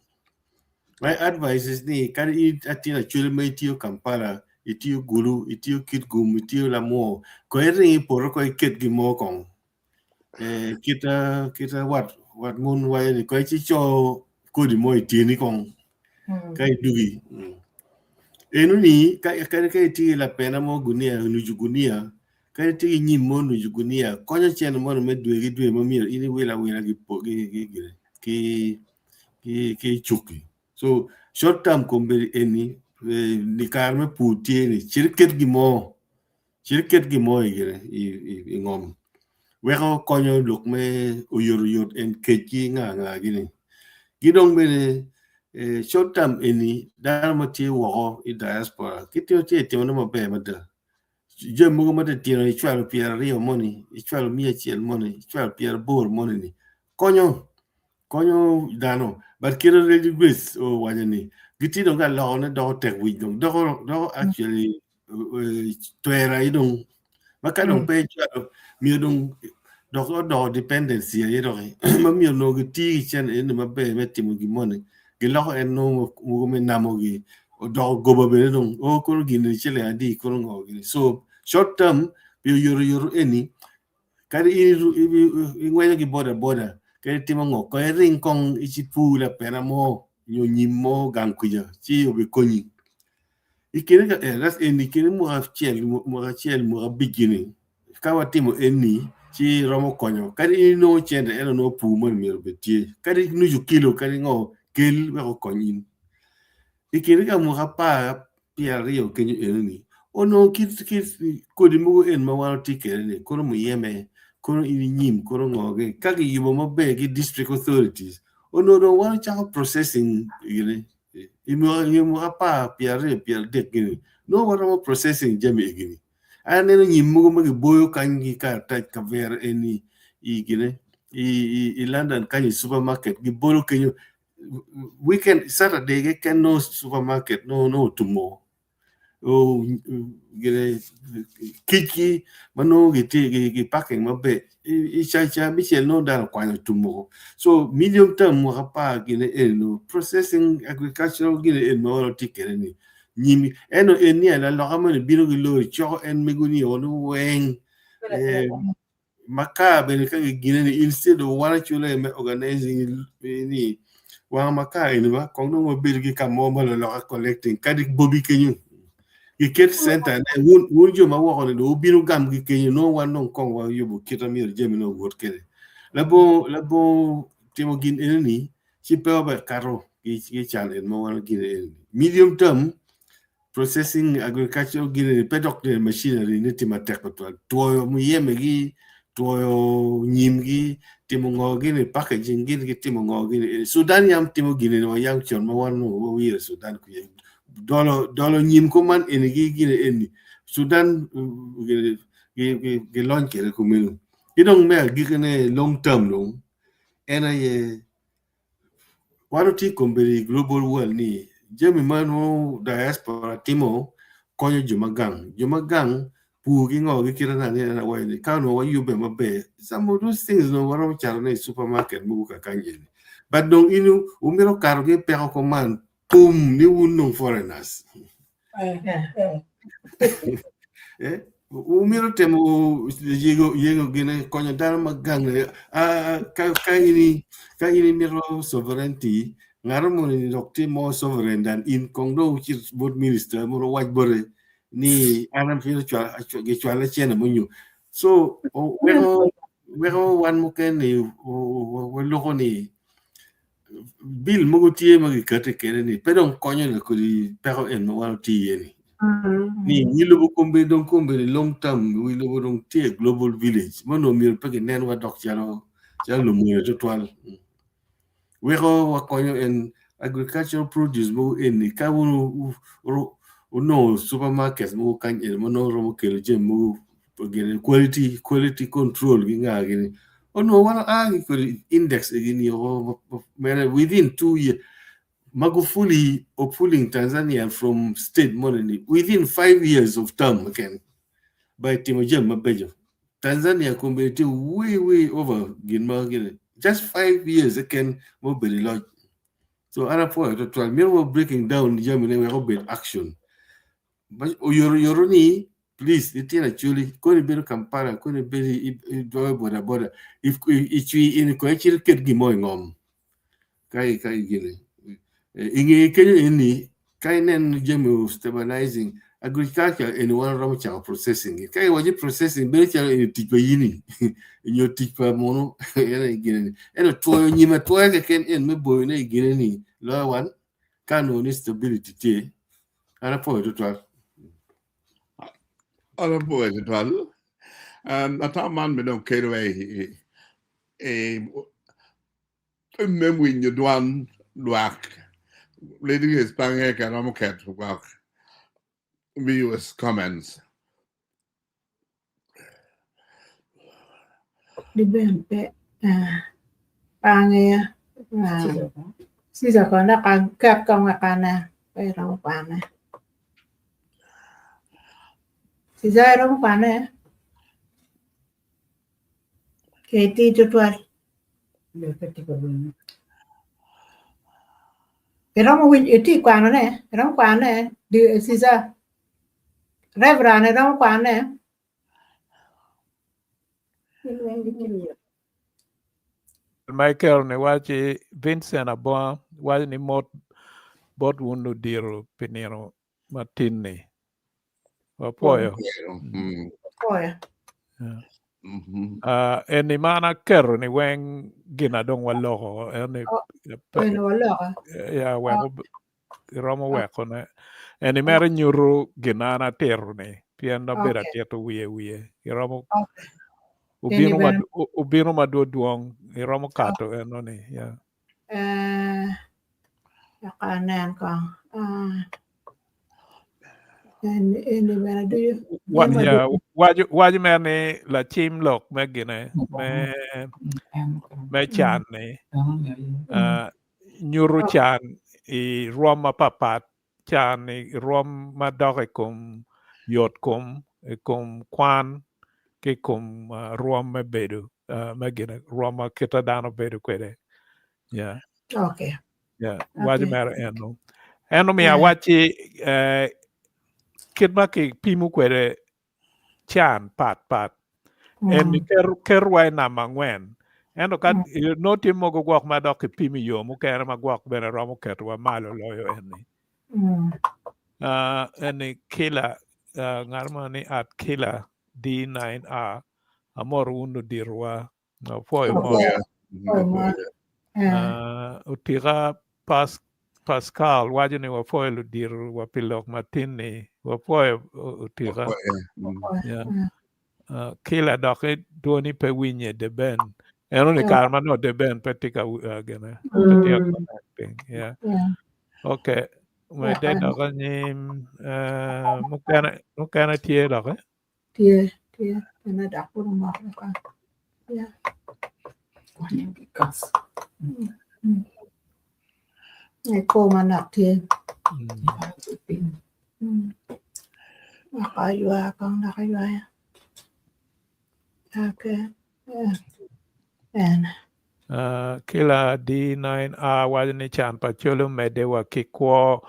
my advice is ni kari atina chule mai tio Kampala itio gulu itio kitgum itio lamo ko ering por ko ket gi mo kong kita wat mun wa ni ko chi cho ko di mo ti ni kong kai dugi enu ni kai ti la pena mo gunia nuju gunia kai ti ni mo nuju gunia ko nya chen mo me dwe mo mi ini wela gi po ki chuki so short term kombe eni ni karme puti ni chirket gi mo igere i ngom weko konyo luk me uyor en keji nga gini gidong bene short term eni dama ti wo i diaspora kitio ti no mabe mada je mo mada ti no ichwalo pier rio money ichwalo miachiel money ichwalo pier bor money ni konyo dano but kiro Lady Grace o wanyani gitido ga lo ne do tek wi do actually twera idong makadong pe chado mi dong do dependency ye do ma mi no giti chen en ma be metimo gi money gi lo en no mo me namo gi do gobo be dong o ko gi ni chele adi ko ngo gi so short term you any kari i ngwenya gi border ke timo ngo ko ring kong ichipu la pena mo yo nyimo gang kuja chi obi konyi ikene ka ras eni kene mo chiel mo beginning ka watimo eni chi romo konyo kari no chende eno no pu mo mi betie kari nuju kilo kari ngo kel we konyin ikene ka mo pa pia rio kenyo eni ono kit ko di mo en ma wa tikere ni ko mo yeme kono ini nyim kono ngoge kaki yubo mabe ki district authorities ono do wan cha processing gini imo apa piare dek gini no wan processing jami gini ane no nyim mo magi boyo kangi ka ta ka ver eni gini i London kanyi supermarket gi bolo kenyo weekend Saturday ge can no supermarket no tomorrow gini kiki mano gi packing mabe cha Michel no dal kwanya tomorrow so medium term mo apa gini no processing agricultural gini no tikere ni nyimi eno eni ala lo kamane bino gi lo cho en meguni onu weng maka bene ka gine ni instead of wana chule me organizing ni wa maka ni ba kono mo birgi ka mo lo collecting kadi bobi kenyu iket center na won jo ma wo ko do binu gam gi kenyu no wan non kon wa yobu kitamir jemi no wot kede labo timo gin eneni ci pe ba karo gi chale mo wan gine medium term processing agricultural gine pedok de machinery ni tima tekotwa to mu yeme gi to nyimgi timo ngogi ni packaging gi timo ngogi ni Sudan yam timo gine no yang chon ma wan no wi Sudan ku dolo nyim ko man en gi en Sudan gi lon kere ku melu idong me gi ne long term no ena ye waroti komberi global world ni jemi manu diaspora timo konyo jumagang pugi ngogi kirana ni na wayne kano wa yube mabe some of those things no waro charne supermarket mu ka kanje but don't inu umiro karge pe ko man pum ni wunno foreigners umiro temo yego gene konyo dal magang ka ini miro sovereignty ngaro mo ni dokti mo sovereign dan in kongdo which is board minister mo waj bore ni anam feel ge chwala chena munyu so wero wan mo ken ni wo loko ni bill mo tie mo kate kere ni pedon konyo le ko di pero en mo wan tie ni ni lo kombe don kombe long term we lo don tie global village mo no mir pege nen wa dok chalo mo to twal wero wa konyo en agricultural produce mo en ni ka wono no supermarkets mo kan mo no ro ke je mo quality control gi nga gi no wana ko index gi within 2 years Magufuli pulling Tanzania from state money within 5 years of term again by Timojem Mabejo Tanzania community way over just 5 years again mo be lodge so ana for to 12 we're breaking down Germany we have action but yoroni please it actually ko be Kampala ko be do border if we in ko actually get gi moy ngom kai gine ingi kenyo ini kai nen jemu stabilizing agriculture in one raw cha processing kai waji processing be cha in tipo yini nyo tipo mono yana gine eno to nyima to ga ken en me boy na gine ni lo wan kanu ni stability te ana po to Ala boy to twal ata man me don kere we mem win you dwan luak lady is banging ka no ket luak viewers comments Di bempe pange sisa kona kan kap kong akana pero pana sisa ero pana keti tutuar pero mo win eti kwano ne ero kwana di sisa revrane ero kwana Michael ne wachi Vincent Abon wachi ni bot wunu diro pinero matini wapoyo Oya. eni mana kero ni weng gina dong waloko eni Bueno, loka. ya weko romo weko ne eni mere nyuru gina na teru ni pienda bera tieto wiye romo ubiro maduong iromo kato enoni yeah Yakanan ko. And when do you? Waju mani la chim lok me gine me chan ni nyuru chan I rom papat chan I rom madoke kum yot kum kwan ke kum rom me bedu me gine rom kita dano bedu kwede yeah Okay. yeah waju mara eno mi awachi kidma ki pimu kwede chan pat en kerwai na mangwen eno ka no timo go gwak madok pimi yo mu kere ma gwak bene romo ketwa malo loyo eni eni kila ngarma ni at kila D9R amor undu dirwa foi mo utira Pascal wajini wa foi lu dir wa pilok matini wa foi utira yeah kila doke doni pe winye de ben eno ni karma no de ben petika gana yeah okay we de doke ni mukana tie doke tie na da puro mo ka yeah ko manak tie nakaywa okay and kila D9R wajini chan pacholo medewa kikuo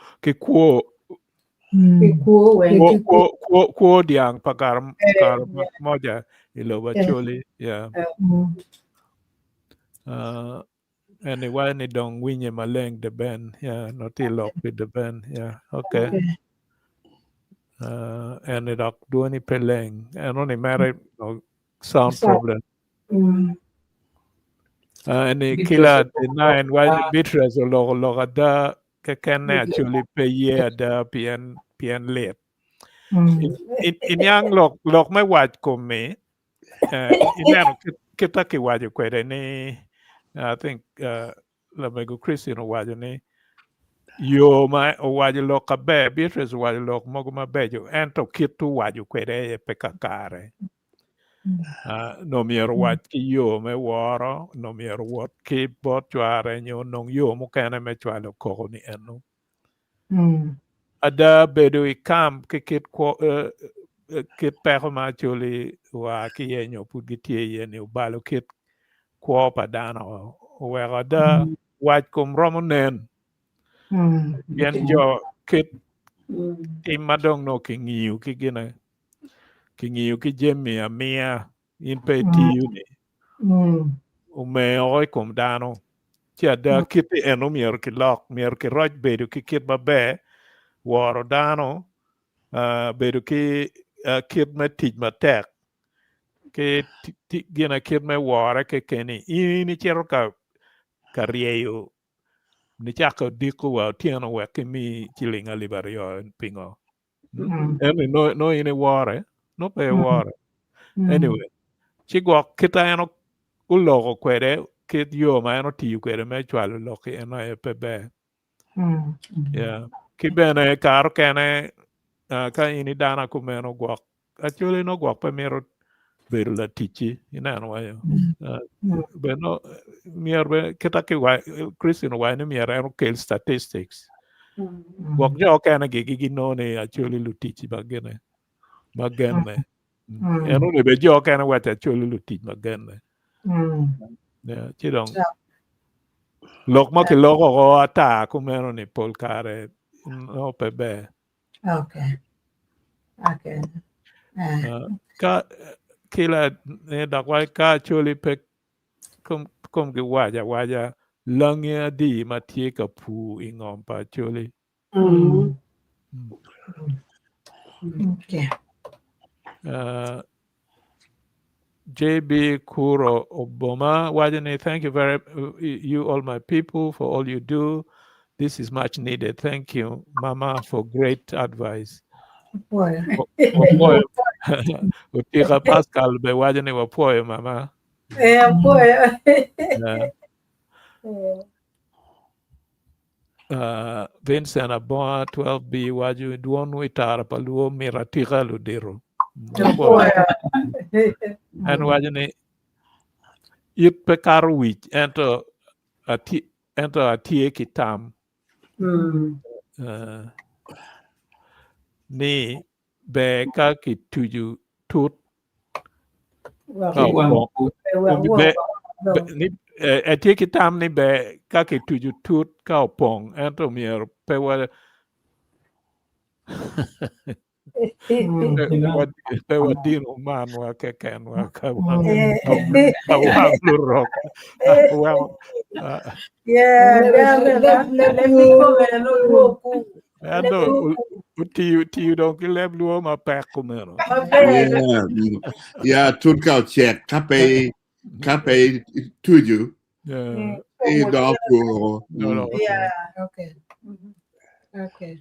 diang pakar moja ilo bacholi yeah anyway ni dong winye maleng de ben yeah noti lok with the ben yeah okay and it up duani peleng and only married sound problem and kila D9 why Beatrice lo da can actually pay year da pian late in yang lok mai waj ko me in kita ki waj ko ni I think la mego Christian waj ni yo ma waj lok ka be Beatrice waj lok mogo ma bejo ento kitu waj ko de pekakare no mier wat ki yo me woro no mier wat ki bot chware nyo nong yo mo kene me chwalo ko ni eno ada bedo I camp ke kit ko kit pero ma chuli wa ki yenyo pugitie yeni balo kit ko padano we ada wat kum romonen yen jo kit imadong no ki ngiu ki gina kingiu ki jemi amia in pe tiu ni ume oi kom dano chia da kiti eno mier ki roj bedu ki kit babe woro dano bedu ki kit me tij ma tek ki gina kit me wore ke keni ini chero ka rieyo ni chako diku wa tiano wa kimi chilinga libario pingo eni no ini wore no pe water anyway chigwa kita eno ulogo kwede kit yo ma eno tiu kwede me chwalo loki eno e pebe yeah kibene karo kene ka ini dana kumeno gwak actually no gwak pe mero beru la tichi inano wayo beno mierbe kita ki wa Christian wa ni miera eno kel statistics gwak jo kene gigi no ne actually lu tichi bagene magenne eno ne be jo kana wata cholu luti magenne yeah chidong lok ma ke loko go ata kumeno ni polkare no pebe okay ka kila ne dakwai ka choli pe kom ge waja langya di matie ka pu ingom pa choli okay JB Kuro Obama Wajane, thank you you all my people for all you do. This is much needed. Thank you, Mama, for great advice. Boy. Utika Pascal be wajani wa poe mama. Poi. Vincent Aboa 12B waju duon witar paluo miratika ludiro. Poi. And wajani yit pekaru wich ento atie kitam. Ni be ka kituju tut atie kitam ni be ka kituju tut ka opong ento mier pe wa pe wa dino man wa keken wa ka wa lurok wa ando utiu dong kileb luo ma pek kumero. Yeah, tut kau check kape tuju. E doku. No. Yeah, okay. Okay.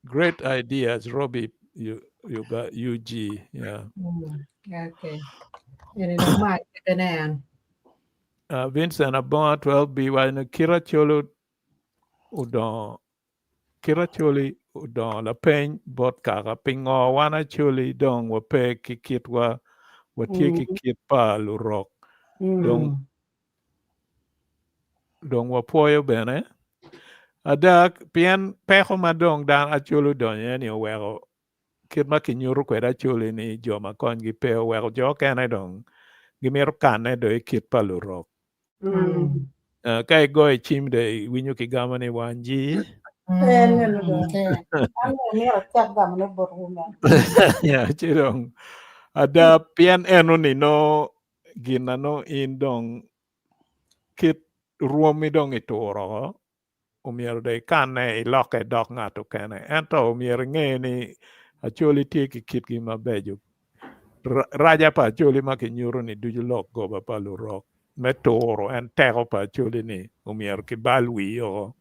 Great ideas, Robbie. You got UG, yeah. Okay. And in my Canaan. Vincent Abon 12B wa Kira Cholo udon Kira Choli udon la pen bot kaka pingo wana choli dong wa pe kikit wa tie kikit pa lurok dong wa poyo bene adak pian peko madong dan acholo don yani wero kit ma kinyuru kweda choli ni joma kon gi pe wero jo kene dong gimero kane do kit pa lurok kai go chim de winyu kigama ni wanji ya chirong ada pian eno ni no ginano in dong kit ruomi dong ituro umier de kane iloke dok ngato kene ento umier nge ni acholi tiki kit gi mabejo raja pa acholi makinyuro ni duju lok go ba palurok metoro en tero pa acholi ni umier kibalwi yo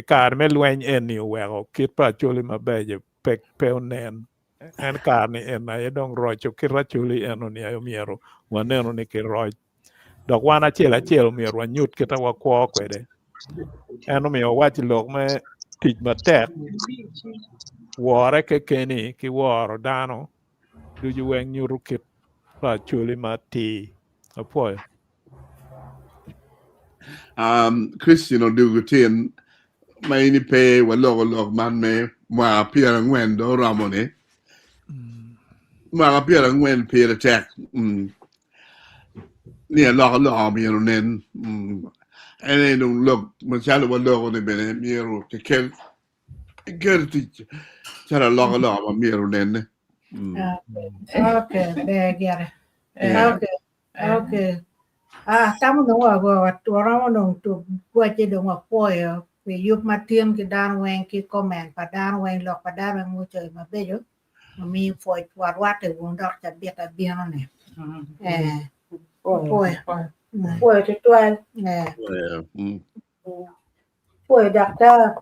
kar me lweny en ni wero kit pa acholi mabejo pek peonen en kar ni en na dong rocho kiracholi eno ni ayo miero waneno ni kiroj dok wan achiel miero wanyut kita wakwo kwede eno miyo wach lok me tich matek wore kekeni ki woro dano duju weng nyuru kit pa acholi mati apoyo Christian Odugutin maini pe walog man me ma pia ngwen do ramone ma pia ngwen pe attack ni log mi nen ene dum log ma chalo walog ne bene miro ke kel gerti chara log ma miro nen Okay, there get it. Okay. Tamo no wa ramo no to kwache do wa poyo we yup matiem ki dan wen ki comment pa dan wen lok pa dan mu chơi ma bejo mi foi wat te won dok ta bieta biano ne poyo to toan poyo doctor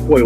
Poyo